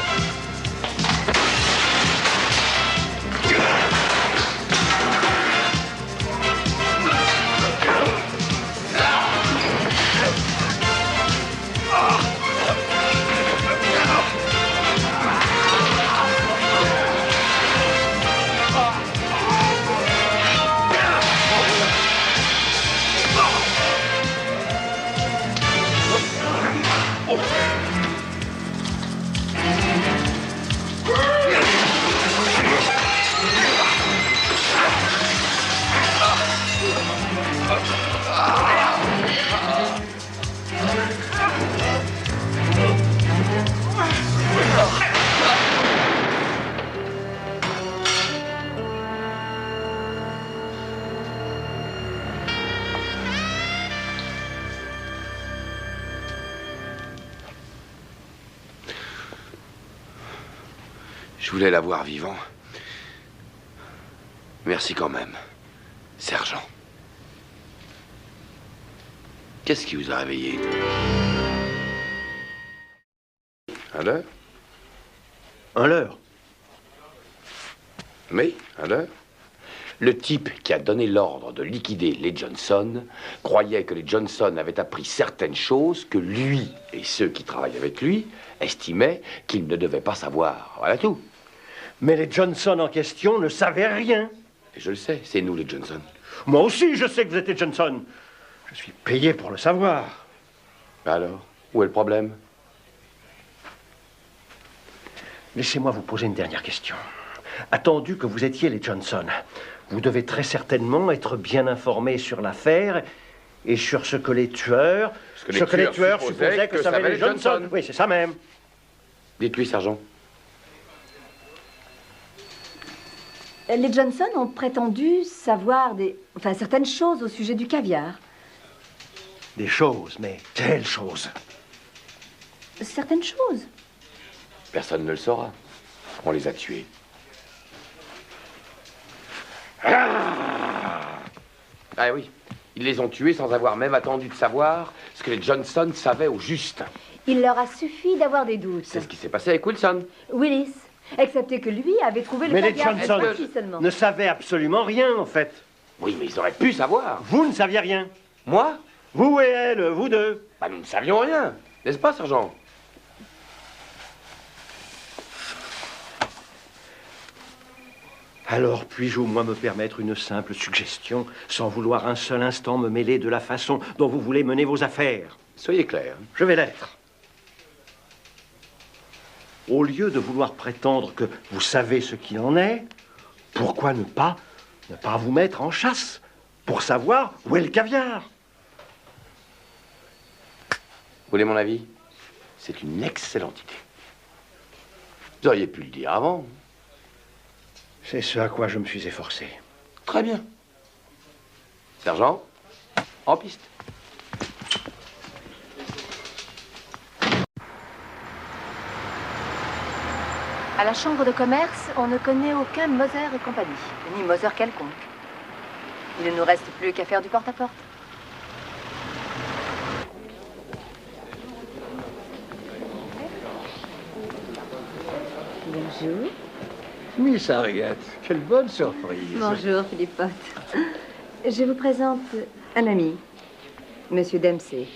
Je voulais la voir vivant. Merci quand même, sergent. Qu'est-ce qui vous a réveillé? Un leurre? Un leurre? Oui, un leurre. Le type qui a donné l'ordre de liquider les Johnson croyait que les Johnson avaient appris certaines choses que lui et ceux qui travaillent avec lui estimaient qu'ils ne devaient pas savoir. Voilà tout. Mais les Johnson en question ne savaient rien. Et je le sais, c'est nous les Johnson. Moi aussi, je sais que vous êtes les Johnson. Je suis payé pour le savoir. Alors, où est le problème? Laissez-moi vous poser une dernière question. Attendu que vous étiez les Johnson, vous devez très certainement être bien informé sur l'affaire et sur ce que les tueurs... Ce que les tueurs supposaient que savaient les Johnson. Oui, c'est ça même. Dites-lui, sergent. Les Johnson ont prétendu savoir certaines choses au sujet du caviar. Des choses, mais quelles choses? Certaines choses. Personne ne le saura. On les a tués. Ah oui, ils les ont tués sans avoir même attendu de savoir ce que les Johnson savaient au juste. Il leur a suffi d'avoir des doutes. C'est ce qui s'est passé avec Wilson. Willis, excepté que lui avait trouvé le mais caviar. Mais les Johnson ne savaient absolument rien, en fait. Oui, mais ils auraient pu savoir. Vous ne saviez rien. Moi? Vous et elle, vous deux. Bah, nous ne savions rien. N'est-ce pas, sergent? Alors, puis-je au moins me permettre une simple suggestion, sans vouloir un seul instant me mêler de la façon dont vous voulez mener vos affaires? Soyez clair. Je vais l'être. Au lieu de vouloir prétendre que vous savez ce qu'il en est, pourquoi ne pas vous mettre en chasse pour savoir où est le caviar? Vous voulez mon avis? C'est une excellente idée. Vous auriez pu le dire avant. C'est ce à quoi je me suis efforcé. Très bien. Sergent, en piste. À la chambre de commerce, on ne connaît aucun Moser et compagnie, ni Moser quelconque. Il ne nous reste plus qu'à faire du porte-à-porte. Bonjour. Miss Harriet, quelle bonne surprise. Bonjour, Philippote. Je vous présente un ami, Monsieur Dempsey.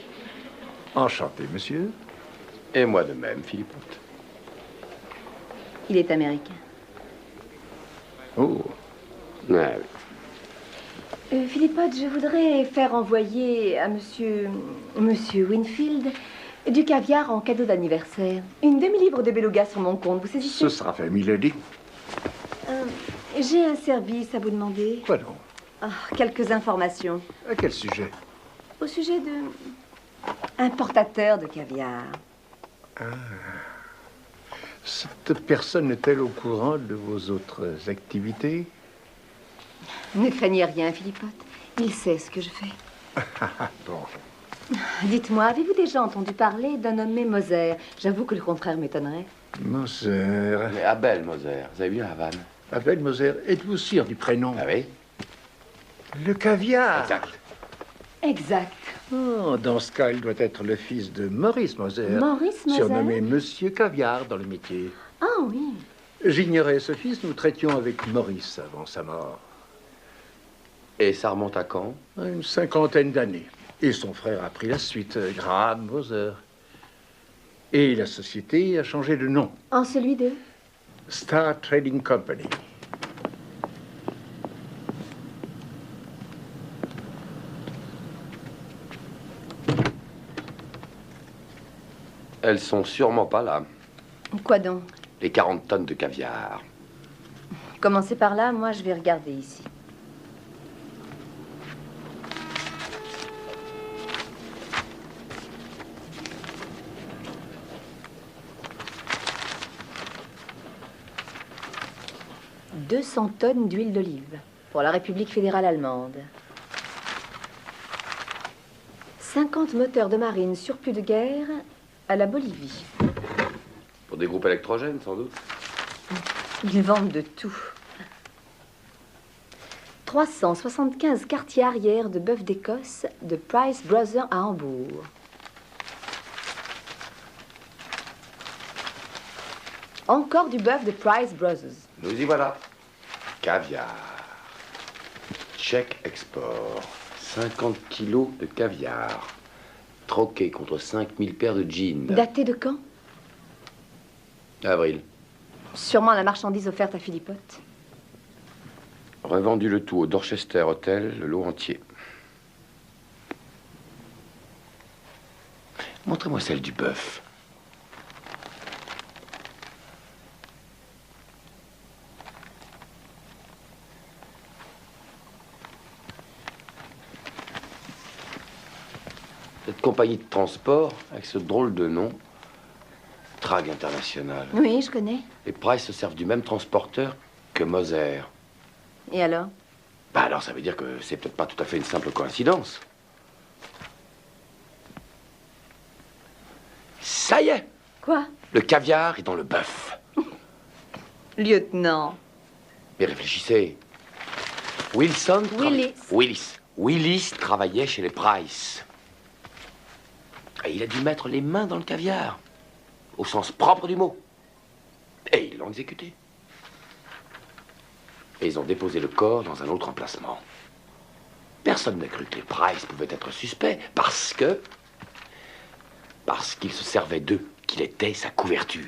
Enchanté, monsieur. Et moi de même, Philippote. Il est américain. Oh. Ah, oui. Philippote, je voudrais faire envoyer à monsieur Winfield du caviar en cadeau d'anniversaire. Une demi-livre de beluga sur mon compte, vous saisissez? Ce sera fait, milady. J'ai un service à vous demander. Quoi donc? Quelques informations. À quel sujet? Au sujet de... importateur de caviar. Ah. Cette personne est-elle au courant de vos autres activités? Ne craignez rien, Philippote. Il sait ce que je fais. Bon. Dites-moi, avez-vous déjà entendu parler d'un nommé Moser? J'avoue que le contraire m'étonnerait. Moser. Mais Abel Moser, vous avez vu la Havane? Abel Moser, êtes-vous sûr du prénom? Ah oui? Le caviar. Exact. Exact. Oh, dans ce cas, il doit être le fils de Maurice Moser. Maurice Moser? Surnommé Monsieur Caviar dans le métier. Ah oui. J'ignorais ce fils, nous traitions avec Maurice avant sa mort. Et ça remonte à quand? Une 50aine d'années. Et son frère a pris la suite, Graham Moser. Et la société a changé de nom. En celui de? Star Trading Company. Elles sont sûrement pas là. Quoi donc? Les 40 tonnes de caviar. Commencez par là, moi je vais regarder ici. « 200 tonnes d'huile d'olive pour la République fédérale allemande. 50 moteurs de marine surplus de guerre à la Bolivie. » Pour des groupes électrogènes, sans doute. Ils vendent de tout. 375 quartiers arrière de bœuf d'Écosse de Price Brothers à Hambourg. Encore du bœuf de Price Brothers. Nous y voilà. Caviar. Chèque export. 50 kilos de caviar. Troqué contre 5000 paires de jeans. Daté de quand? Avril. Sûrement la marchandise offerte à Philippote. Revendu le tout au Dorchester Hotel, le lot entier. Montrez-moi celle du bœuf. Cette compagnie de transport, avec ce drôle de nom, Trag International. Oui, je connais. Les Price se servent du même transporteur que Moser. Et alors? Bah alors, ça veut dire que c'est peut-être pas tout à fait une simple coïncidence. Ça y est! Quoi? Le caviar est dans le bœuf. Lieutenant. Mais réfléchissez. Willis travaillait chez les Price. Et il a dû mettre les mains dans le caviar. Au sens propre du mot. Et ils l'ont exécuté. Et ils ont déposé le corps dans un autre emplacement. Personne n'a cru que les Price pouvaient être suspects parce qu'il se servait d'eux, qu'il était sa couverture.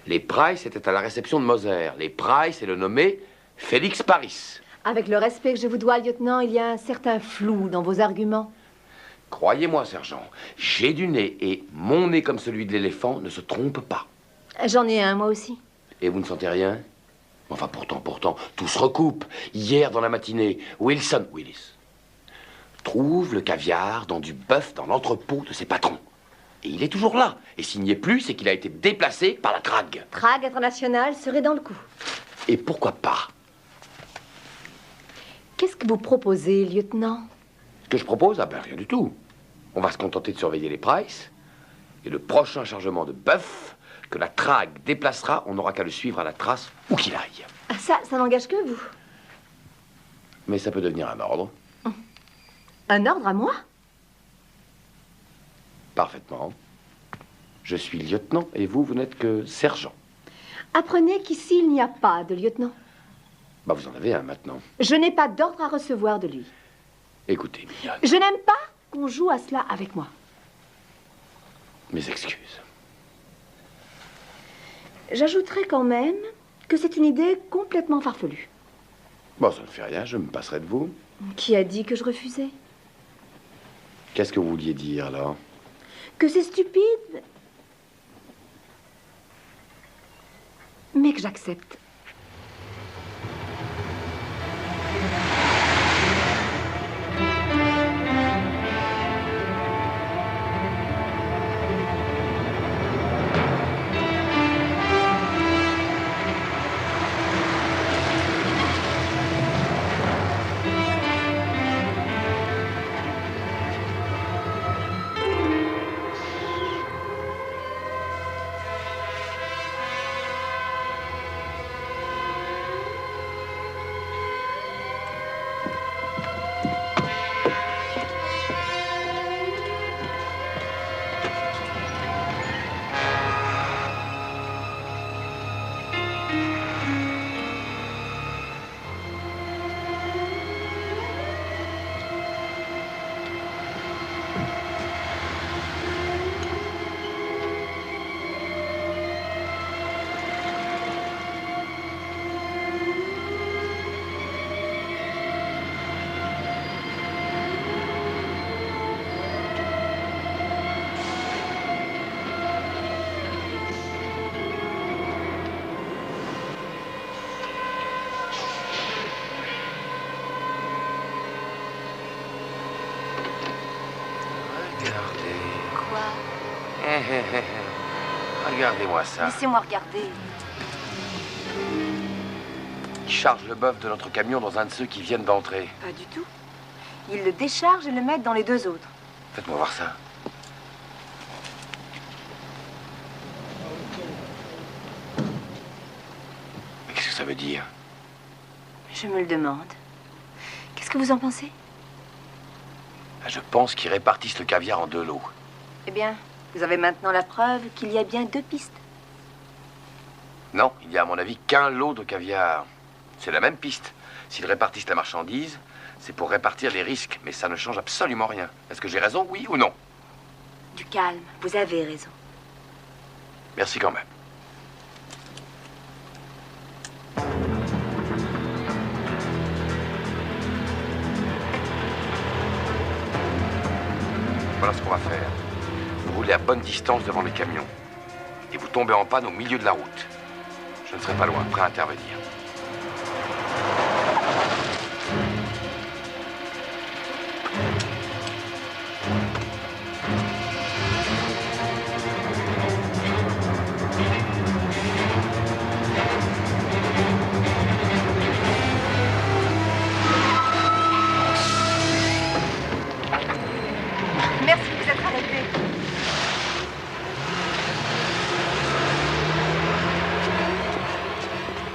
Les Price étaient à la réception de Moser. Les Price est le nommé Félix Paris. Avec le respect que je vous dois, lieutenant, il y a un certain flou dans vos arguments. Croyez-moi, sergent, j'ai du nez et mon nez comme celui de l'éléphant ne se trompe pas. J'en ai un, moi aussi. Et vous ne sentez rien? Enfin, pourtant, tout se recoupe. Hier, dans la matinée, Willis trouve le caviar dans du bœuf dans l'entrepôt de ses patrons. Et il est toujours là. Et s'il n'y est plus, c'est qu'il a été déplacé par la Trag. Trag International serait dans le coup. Et pourquoi pas? Qu'est-ce que vous proposez, lieutenant? Ce que je propose? Ah ben, rien du tout. On va se contenter de surveiller les Price. Et le prochain chargement de bœuf que la Trag déplacera, on n'aura qu'à le suivre à la trace où qu'il aille. Ah, ça n'engage que vous. Mais ça peut devenir un ordre. Un ordre à moi? Parfaitement. Je suis lieutenant et vous n'êtes que sergent. Apprenez qu'ici, il n'y a pas de lieutenant. Bah, vous en avez un maintenant. Je n'ai pas d'ordre à recevoir de lui. Écoutez, mignonne. Je n'aime pas qu'on joue à cela avec moi. Mes excuses. J'ajouterai quand même que c'est une idée complètement farfelue. Bon, ça ne fait rien, je me passerai de vous. Qui a dit que je refusais? Qu'est-ce que vous vouliez dire, alors? Que c'est stupide. Mais que j'accepte. Regardez-moi ça. Laissez-moi regarder. Il charge le bœuf de notre camion dans un de ceux qui viennent d'entrer. Pas du tout. Ils le déchargent et le mettent dans les deux autres. Faites-moi voir ça. Mais qu'est-ce que ça veut dire? Je me le demande. Qu'est-ce que vous en pensez? Je pense qu'ils répartissent le caviar en deux lots. Eh bien, vous avez maintenant la preuve qu'il y a bien deux pistes. Non, il y a à mon avis qu'un lot de caviar. C'est la même piste. S'ils répartissent la marchandise, c'est pour répartir les risques. Mais ça ne change absolument rien. Est-ce que j'ai raison, oui ou non? Du calme, vous avez raison. Merci quand même. Voilà ce qu'on va faire. Vous roulez à bonne distance devant les camions. Et vous tombez en panne au milieu de la route. Je ne serai pas loin, prêt à intervenir. Merci de vous être arrêté.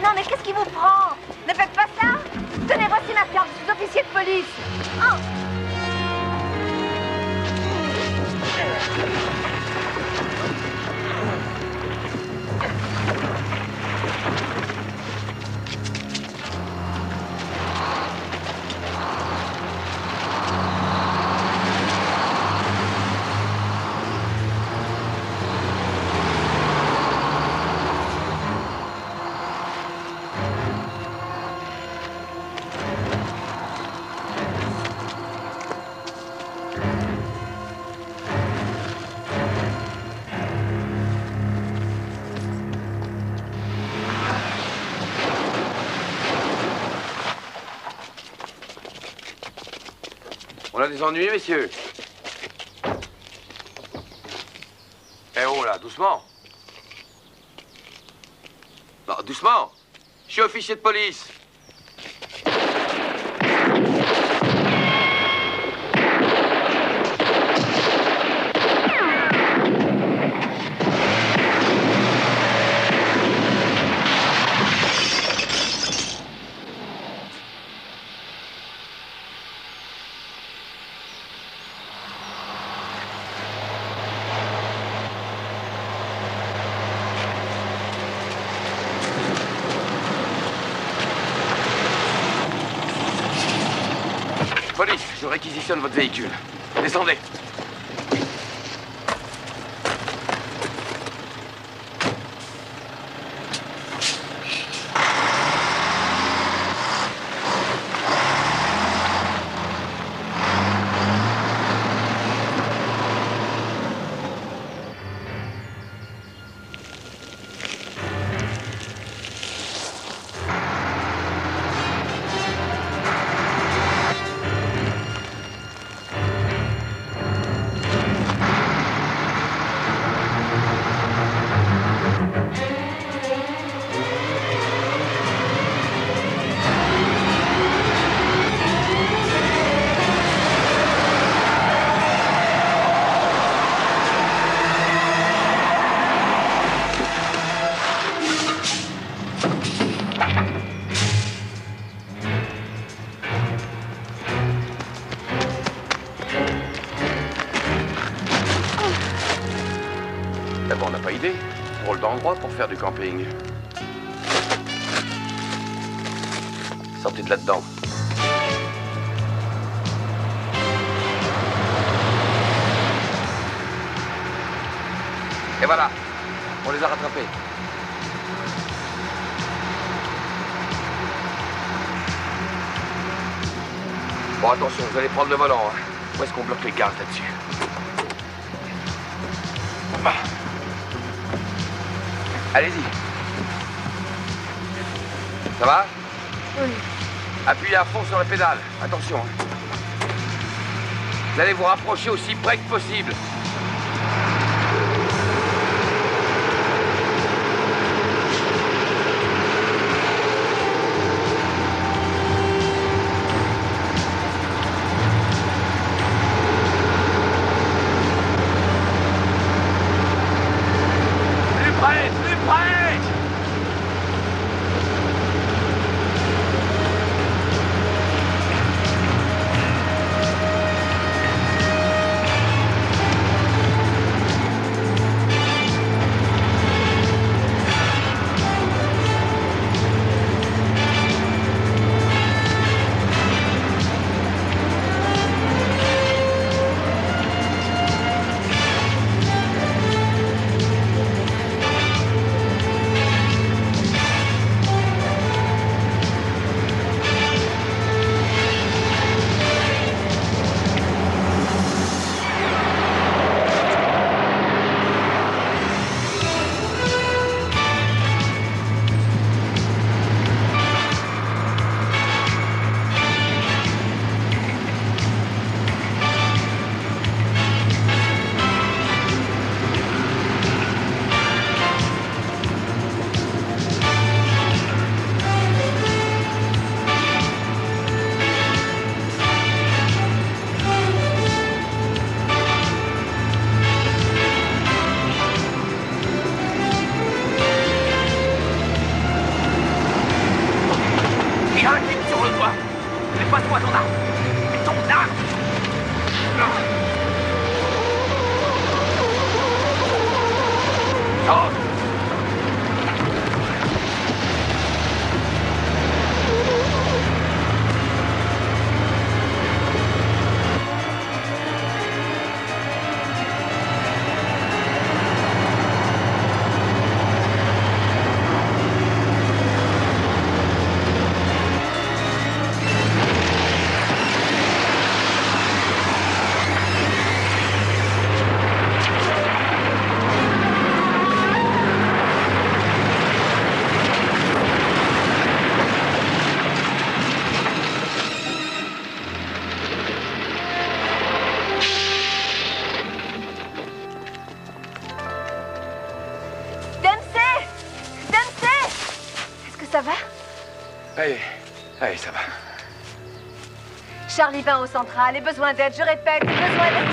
Non, mais qu'est-ce qui vous prend? Ne faites pas ça. Tenez, voici ma carte, je suis officier de police. Oh. On a des ennuis, messieurs? Eh oh là, doucement. Non, doucement. Je suis officier de police. Police, je réquisitionne votre véhicule. Descendez. D'abord, on n'a pas idée. Drôle d'endroit pour faire du camping. Sortez de là-dedans. Et voilà, on les a rattrapés. Bon, attention, vous allez prendre le volant. Hein. Où est-ce qu'on bloque les gaz là-dessus? Ah. Allez-y. Ça va? Oui. Appuyez à fond sur la pédale. Attention. Hein. Vous allez vous rapprocher aussi près que possible. Allez, ça va. Charlie 20 au central et besoin d'aide, je répète, besoin d'aide.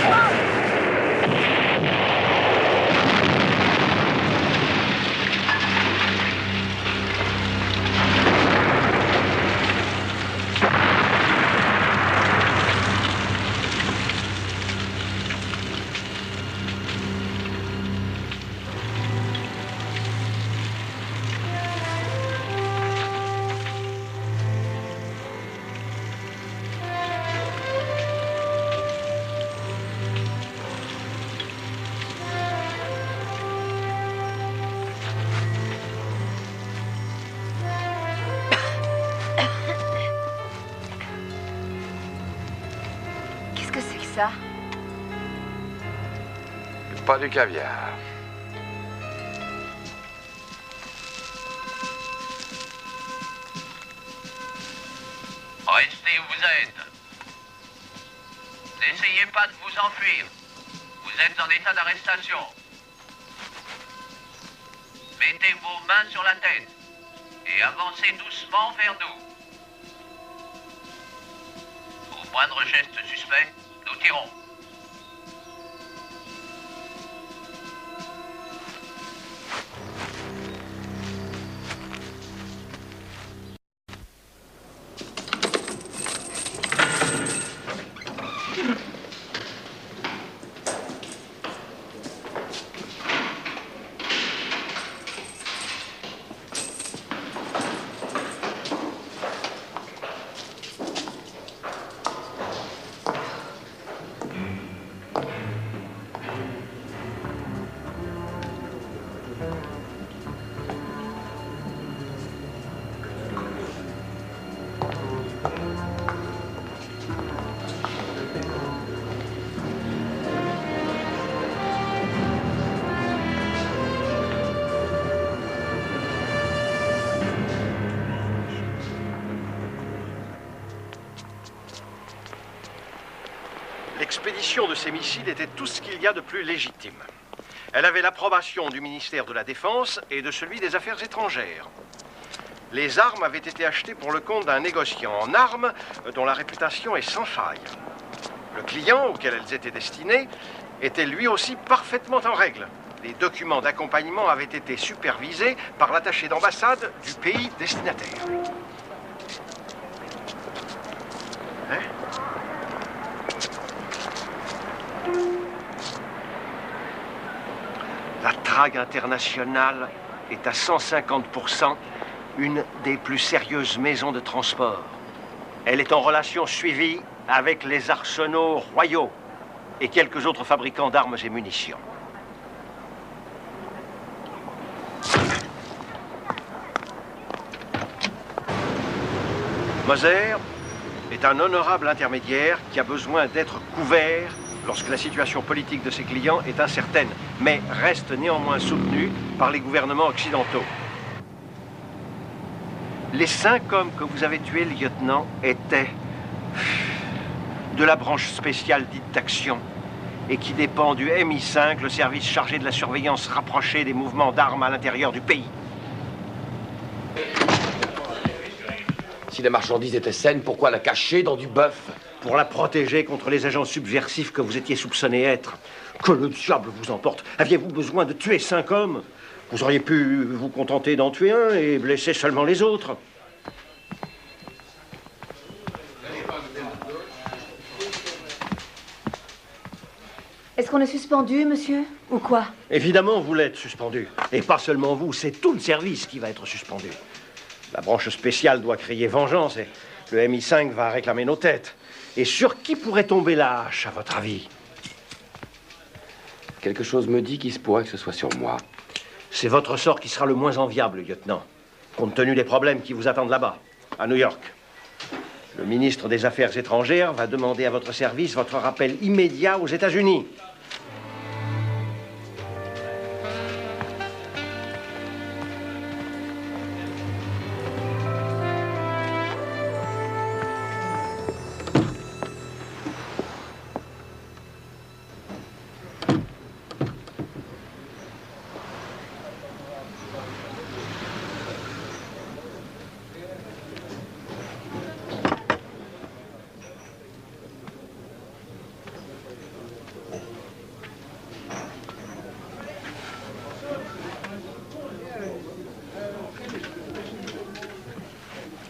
Ça? Pas du caviar. Restez où vous êtes. N'essayez pas de vous enfuir. Vous êtes en état d'arrestation. Mettez vos mains sur la tête et avancez doucement vers nous. Au moindre geste suspect, nous tirons. L'expédition de ces missiles était tout ce qu'il y a de plus légitime. Elle avait l'approbation du ministère de la Défense et de celui des Affaires étrangères. Les armes avaient été achetées pour le compte d'un négociant en armes dont la réputation est sans faille. Le client auquel elles étaient destinées était lui aussi parfaitement en règle. Les documents d'accompagnement avaient été supervisés par l'attaché d'ambassade du pays destinataire. Hein? La Trague internationale est à 150% une des plus sérieuses maisons de transport. Elle est en relation suivie avec les arsenaux royaux et quelques autres fabricants d'armes et munitions. Moser est un honorable intermédiaire qui a besoin d'être couvert lorsque la situation politique de ses clients est incertaine, mais reste néanmoins soutenu par les gouvernements occidentaux. Les 5 hommes que vous avez tués, lieutenant, étaient de la branche spéciale dite d'action et qui dépend du MI5, le service chargé de la surveillance rapprochée des mouvements d'armes à l'intérieur du pays. Si la marchandise était saine, pourquoi la cacher dans du bœuf? Pour la protéger contre les agents subversifs que vous étiez soupçonné être. Que le diable vous emporte. Aviez-vous besoin de tuer 5 hommes? Vous auriez pu vous contenter d'en tuer un et blesser seulement les autres. Est-ce qu'on est suspendu, monsieur? Ou quoi? Évidemment, vous l'êtes suspendu. Et pas seulement vous, c'est tout le service qui va être suspendu. La branche spéciale doit crier vengeance et le MI5 va réclamer nos têtes. Et sur qui pourrait tomber la hache, à votre avis? Quelque chose me dit qu'il se pourrait que ce soit sur moi. C'est votre sort qui sera le moins enviable, lieutenant, compte tenu des problèmes qui vous attendent là-bas, à New York. Le ministre des Affaires étrangères va demander à votre service votre rappel immédiat aux États-Unis.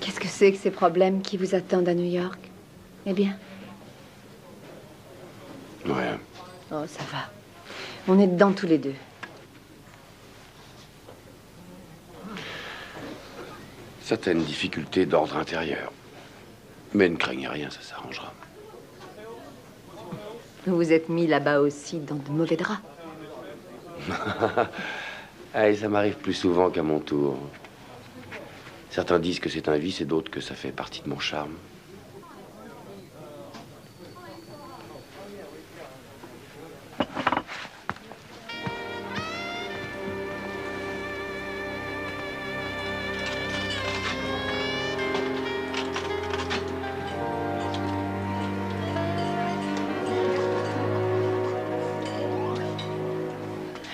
Qu'est-ce que c'est que ces problèmes qui vous attendent à New York? Eh bien? Rien. Oh, ça va. On est dedans tous les deux. Certaines difficultés d'ordre intérieur. Mais ne craignez rien, ça s'arrangera. Vous vous êtes mis là-bas aussi dans de mauvais draps. Allez, ça m'arrive plus souvent qu'à mon tour. Certains disent que c'est un vice et d'autres que ça fait partie de mon charme.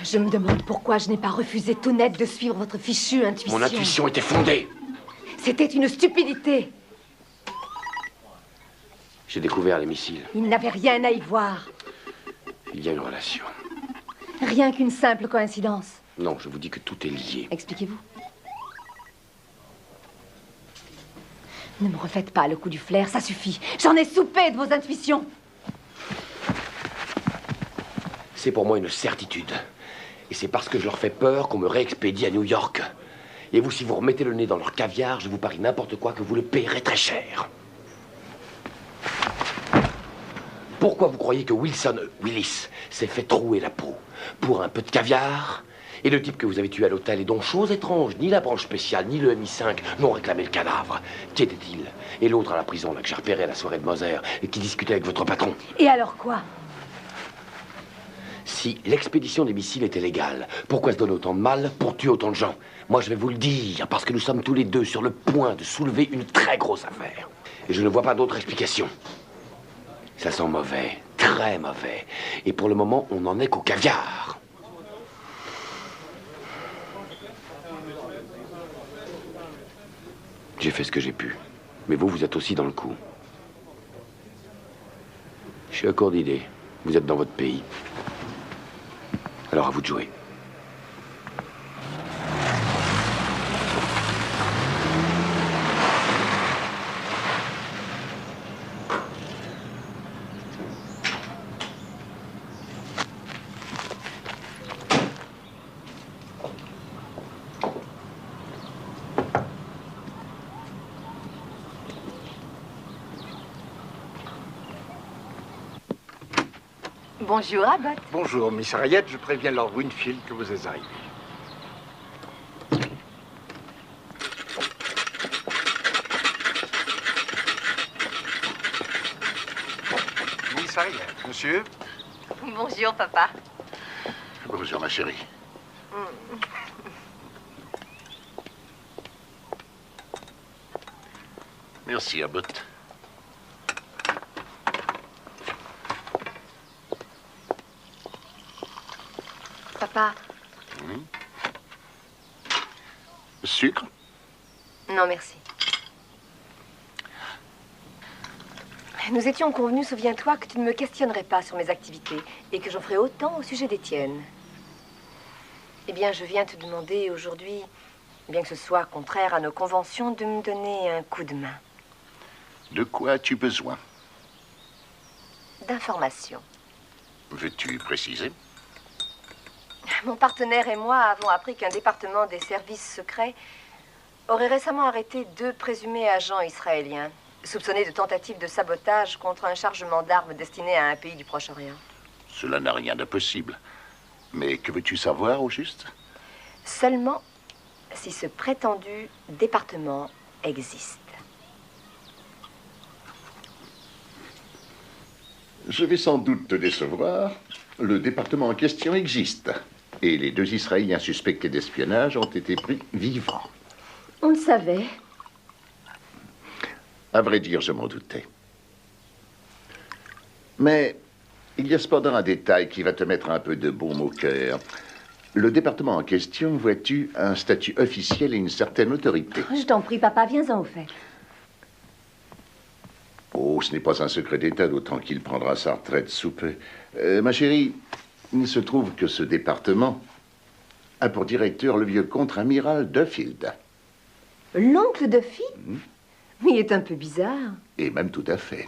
Je me demande pourquoi je n'ai pas refusé tout net de suivre votre fichue intuition. Mon intuition était fondée. C'était une stupidité. J'ai découvert les missiles. Il n'avait rien à y voir. Il y a une relation. Rien qu'une simple coïncidence. Non, je vous dis que tout est lié. Expliquez-vous. Ne me refaites pas le coup du flair, ça suffit. J'en ai soupé de vos intuitions. C'est pour moi une certitude. Et c'est parce que je leur fais peur qu'on me réexpédie à New York. Et vous, si vous remettez le nez dans leur caviar, je vous parie n'importe quoi que vous le payerez très cher. Pourquoi vous croyez que Willis s'est fait trouer la peau? Pour un peu de caviar? Et le type que vous avez tué à l'hôtel et dont, chose étrange, ni la branche spéciale, ni le MI5 n'ont réclamé le cadavre. Qui était-il? Et l'autre à la prison, là, que j'ai repéré à la soirée de Moser, et qui discutait avec votre patron. Et alors quoi? Si l'expédition des missiles était légale, pourquoi se donner autant de mal pour tuer autant de gens? Moi, je vais vous le dire, parce que nous sommes tous les deux sur le point de soulever une très grosse affaire. Et je ne vois pas d'autre explication. Ça sent mauvais, très très mauvais. Et pour le moment, on n'en est qu'au caviar. J'ai fait ce que j'ai pu. Mais vous, vous êtes aussi dans le coup. Je suis à court d'idées. Vous êtes dans votre pays. Alors à vous de jouer. Bonjour, Abbott. Bonjour, Miss Harriet. Je préviens Lord Winfield que vous êtes arrivé. Miss Harriet, monsieur. Bonjour, papa. Bonjour, ma chérie. Merci, Abbott. Papa. Sucre? Non, merci. Nous étions convenus, souviens-toi, que tu ne me questionnerais pas sur mes activités et que j'en ferais autant au sujet des tiennes. Eh bien, je viens te demander aujourd'hui, bien que ce soit contraire à nos conventions, de me donner un coup de main. De quoi as-tu besoin? D'informations. Veux-tu préciser? Mon partenaire et moi avons appris qu'un département des services secrets aurait récemment arrêté 2 présumés agents israéliens, soupçonnés de tentative de sabotage contre un chargement d'armes destiné à un pays du Proche-Orient. Cela n'a rien d'impossible. Mais que veux-tu savoir, au juste? Seulement si ce prétendu département existe. Je vais sans doute te décevoir. Le département en question existe. Et les 2 Israéliens suspectés d'espionnage ont été pris vivants. On le savait. À vrai dire, je m'en doutais. Mais il y a cependant un détail qui va te mettre un peu de baume au cœur. Le département en question, vois-tu, a un statut officiel et une certaine autorité. Je t'en prie, papa, viens-en au fait. Oh, ce n'est pas un secret d'État, d'autant qu'il prendra sa retraite sous peu. Ma chérie, il se trouve que ce département a pour directeur le vieux contre-amiral Duffield. L'oncle de fille? Mais il est un peu bizarre. Et même tout à fait.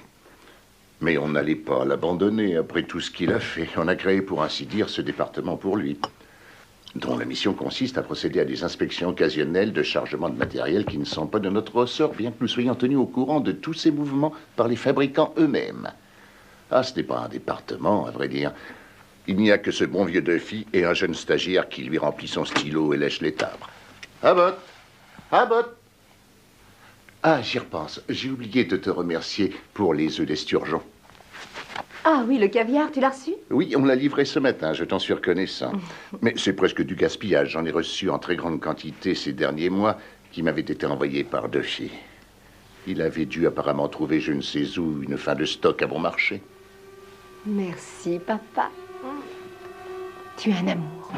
Mais on n'allait pas l'abandonner après tout ce qu'il a fait. On a créé, pour ainsi dire, ce département pour lui, dont la mission consiste à procéder à des inspections occasionnelles de chargement de matériel qui ne sont pas de notre ressort, bien que nous soyons tenus au courant de tous ces mouvements par les fabricants eux-mêmes. Ah, ce n'est pas un département, à vrai dire. Il n'y a que ce bon vieux Duffy et un jeune stagiaire qui lui remplit son stylo et lèche les timbres. Abbott! Abbott! Ah, j'y repense. J'ai oublié de te remercier pour les œufs d'esturgeon. Ah oui, le caviar, tu l'as reçu? Oui, on l'a livré ce matin, je t'en suis reconnaissant. Mais c'est presque du gaspillage. J'en ai reçu en très grande quantité ces derniers mois qui m'avaient été envoyés par Duffy. Il avait dû apparemment trouver je ne sais où une fin de stock à bon marché. Merci, papa. Tu es un amour.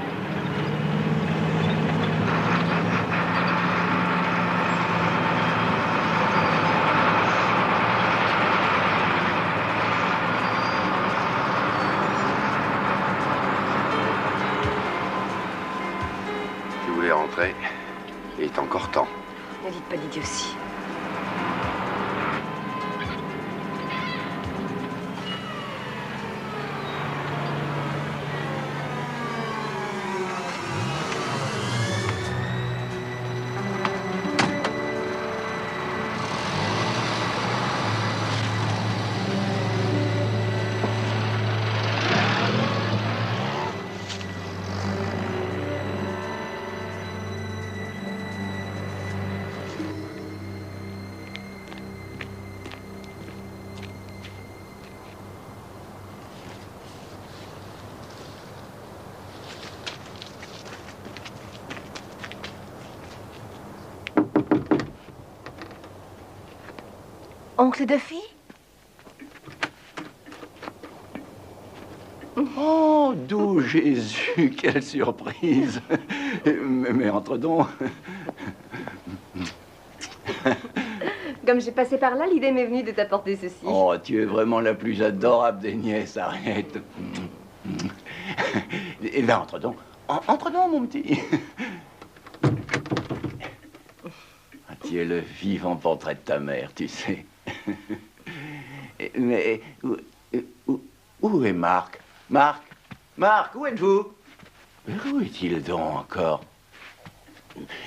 Tu voulais rentrer. Il est encore temps. Ne dites pas d'idiotie. Oncle Duffy? Oh, doux Jésus, quelle surprise. Mais entre donc. Comme j'ai passé par là, l'idée m'est venue de t'apporter ceci. Oh, tu es vraiment la plus adorable des nièces, arrête. Eh bien, entre donc. Entre donc, mon petit. Tu es le vivant portrait de ta mère, tu sais. Mais où est Marc? Marc, où êtes-vous? Où est-il donc encore?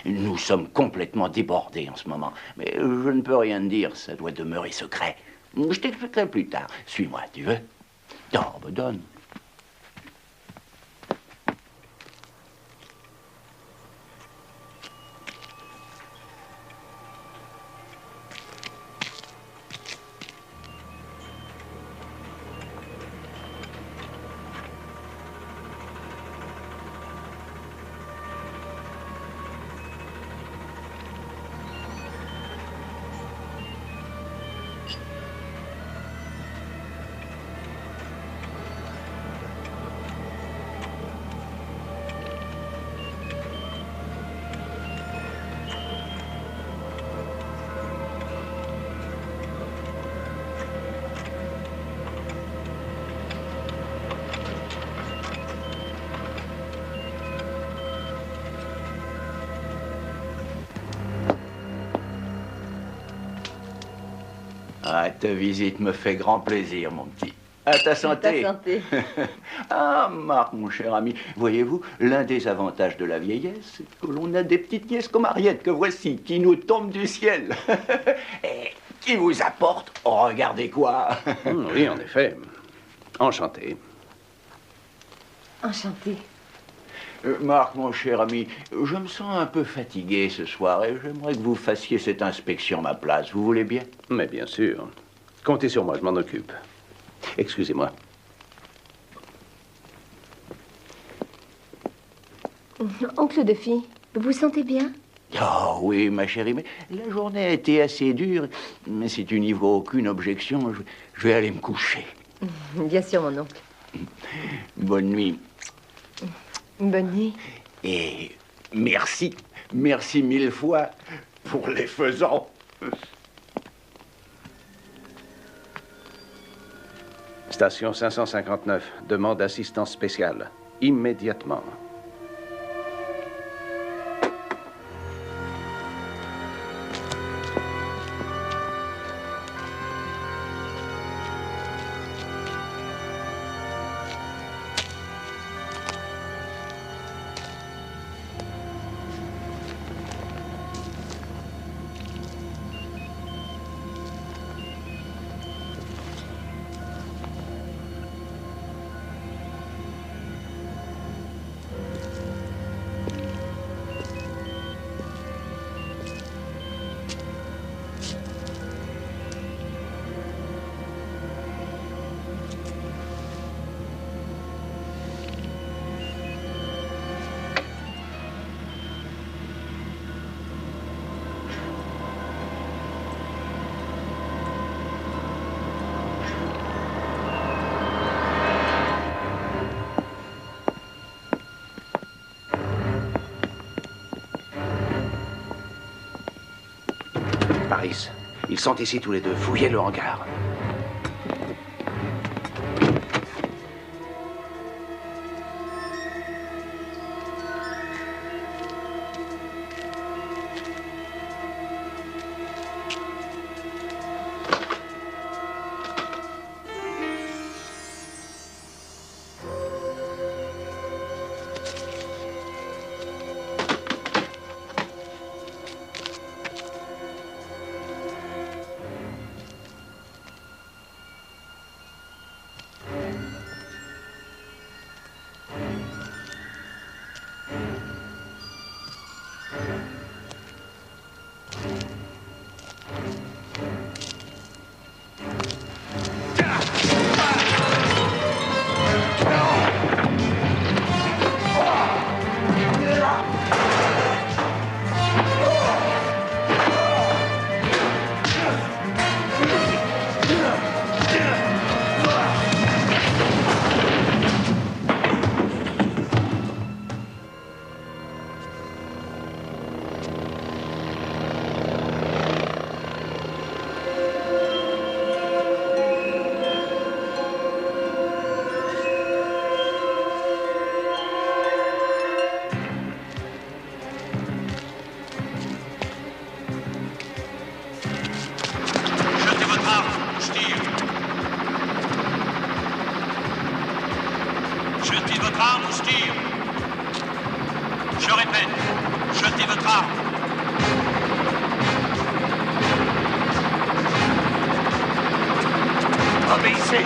Nous sommes complètement débordés en ce moment. Mais je ne peux rien dire, ça doit demeurer secret. Je t'expliquerai plus tard. Suis-moi, tu veux? Donne. Ah, ta visite me fait grand plaisir, mon petit. À ta santé. À ta santé. Ah, Marc, mon cher ami, voyez-vous, l'un des avantages de la vieillesse, c'est que l'on a des petites nièces comme Ariette, que voici, qui nous tombent du ciel. Et qui vous apportent, regardez quoi. Oui, en effet. Enchanté. Enchanté. Marc, mon cher ami, je me sens un peu fatigué ce soir et j'aimerais que vous fassiez cette inspection à ma place. Vous voulez bien? Mais bien sûr. Comptez sur moi, je m'en occupe. Excusez-moi. Oncle de fille, vous vous sentez bien? Oh oui, ma chérie, mais la journée a été assez dure. Mais si tu n'y vois aucune objection, je vais aller me coucher. Bien sûr, mon oncle. Bonne nuit. Bonne nuit. Et merci, merci mille fois pour les faisans. Station 559, demande assistance spéciale. Immédiatement. Paris, ils sont ici tous les deux. Fouillez le hangar. Jetez votre arme ou je tire. Je répète, jetez votre arme. Obéissez.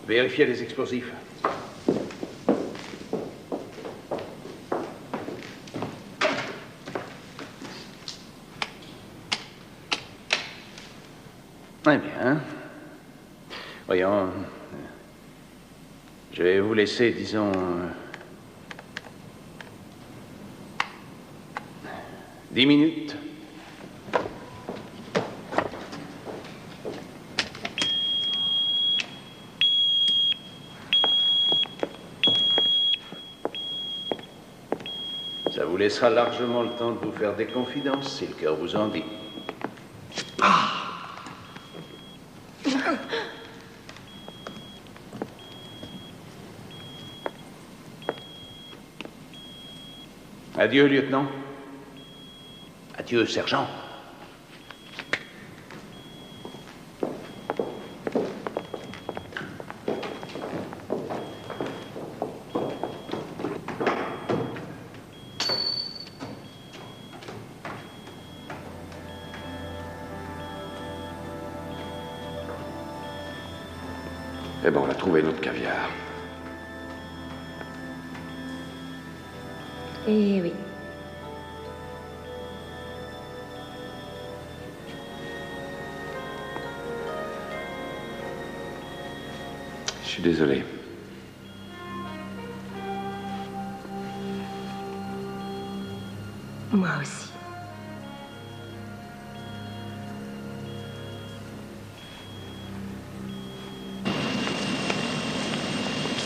Vérifiez les explosifs. Très bien. Voyons. Je vais vous laisser, disons, 10 minutes. Ça vous laissera largement le temps de vous faire des confidences, si le cœur vous en dit. Adieu, lieutenant. Adieu, sergent. Eh ben, on a trouvé notre caviar. Eh oui. Je suis désolé. Moi aussi.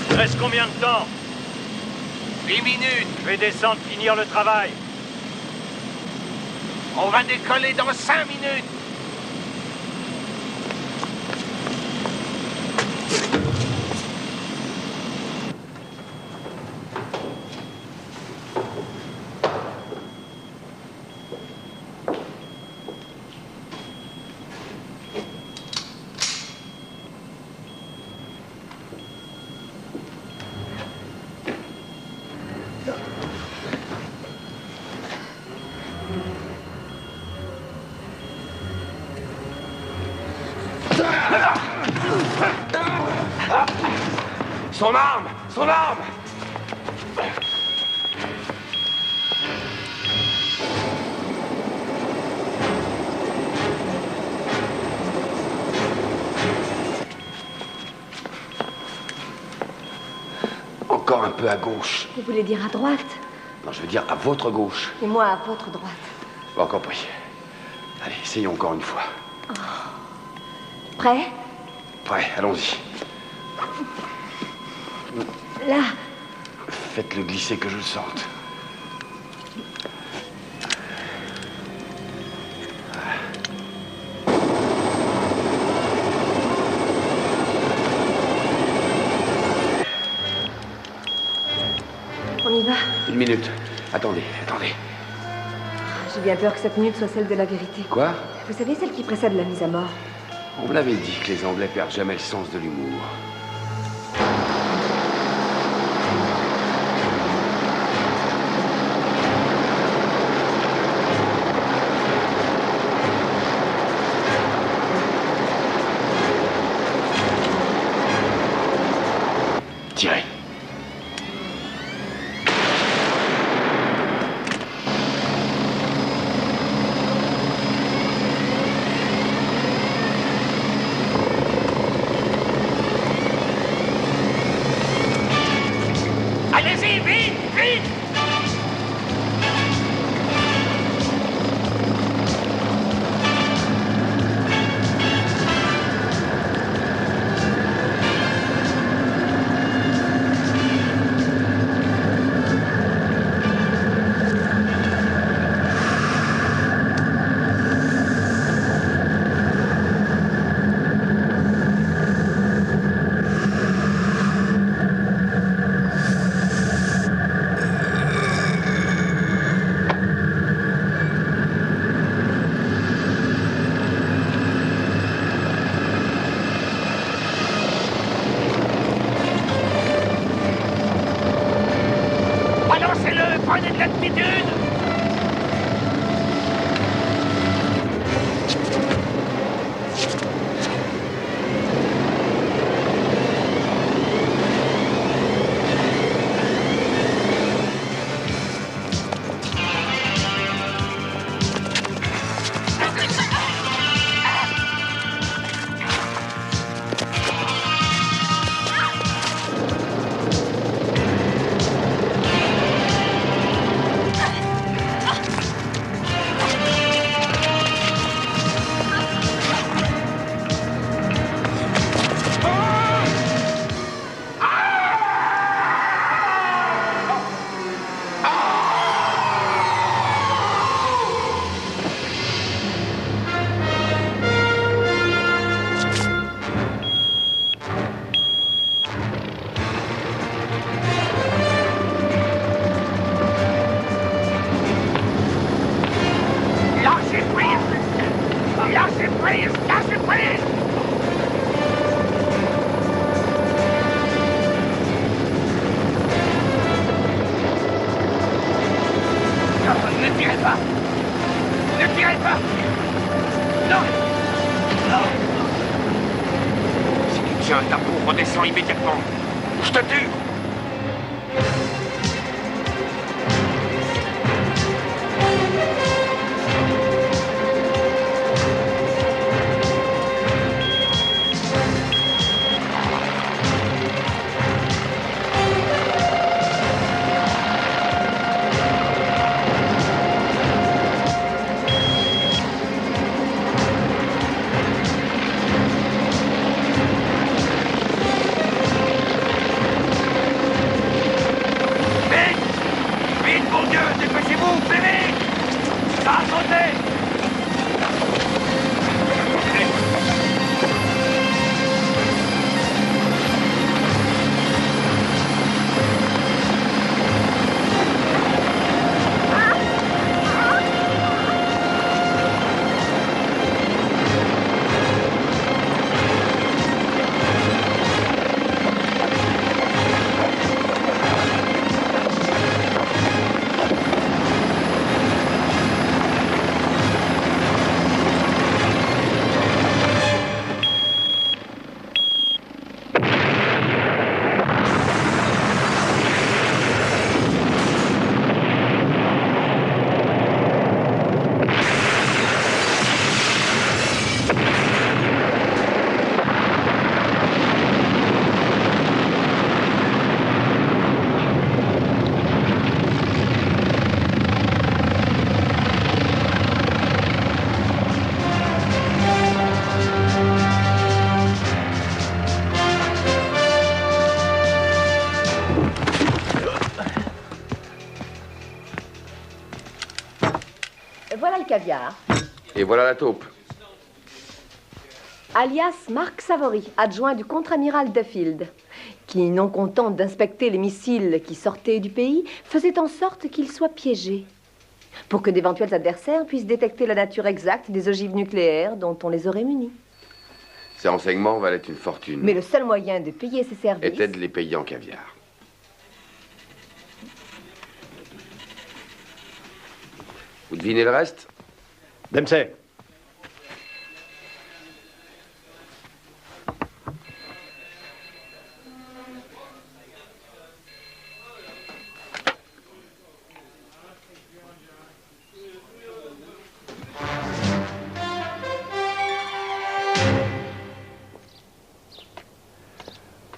Il reste combien de temps? 8 minutes. Je vais descendre finir le travail. On va décoller dans 5 minutes. Son arme! Son arme! peu à gauche. Vous voulez dire à droite? Non, je veux dire à votre gauche. Et moi à votre droite. Bon, compris. Allez, essayons encore une fois. Oh. Prêt? Prêt, allons-y. Là. Faites-le glisser que je le sente. On y va? Une minute. Attendez, attendez. J'ai bien peur que cette minute soit celle de la vérité. Quoi? Vous savez, celle qui précède la mise à mort. On me l'avait dit que les Anglais perdent jamais le sens de l'humour. Tirez. Allez-y, vite, vite! Balancez-le, prenez de l'altitude! Lâchez prise! Lâchez prise! Lâchez prise! Non, ne tirez pas! Ne tirez pas! Non! Non! Si tu tiens ta peau, redescends immédiatement! Je te tue! voilà le caviar. Et voilà la taupe. Alias Marc Savory, adjoint du contre-amiral Duffield, qui, non content d'inspecter les missiles qui sortaient du pays, faisait en sorte qu'ils soient piégés, pour que d'éventuels adversaires puissent détecter la nature exacte des ogives nucléaires dont on les aurait munis. Ces renseignements valaient une fortune. Mais le seul moyen de payer ces services était de les payer en caviar. Vous devinez le reste? Dempsey.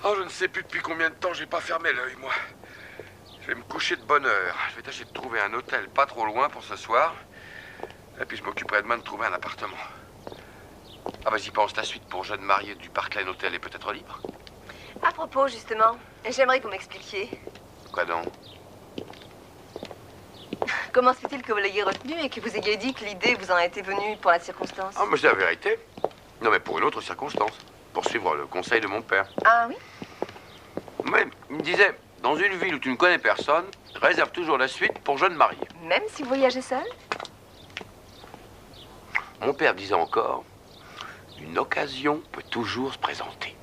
Oh, je ne sais plus depuis combien de temps j'ai pas fermé l'œil, moi. Je vais me coucher de bonne heure. Je vais tâcher de trouver un hôtel pas trop loin pour ce soir. Et puis je m'occuperai demain de trouver un appartement. Ah, vas-y, pense, la suite pour jeunes mariés du Parkland Hotel est peut-être libre. À propos, justement, j'aimerais que vous m'expliquiez. Quoi donc? Comment se fait-il que vous l'ayez retenu et que vous ayez dit que l'idée vous en a été venue pour la circonstance? Ah, mais c'est la vérité. Non, mais pour une autre circonstance. Pour suivre le conseil de mon père. Ah oui? Mais il me disait, dans une ville où tu ne connais personne, réserve toujours la suite pour jeunes mariés. Même si vous voyagez seul? Mon père disait encore, une occasion peut toujours se présenter.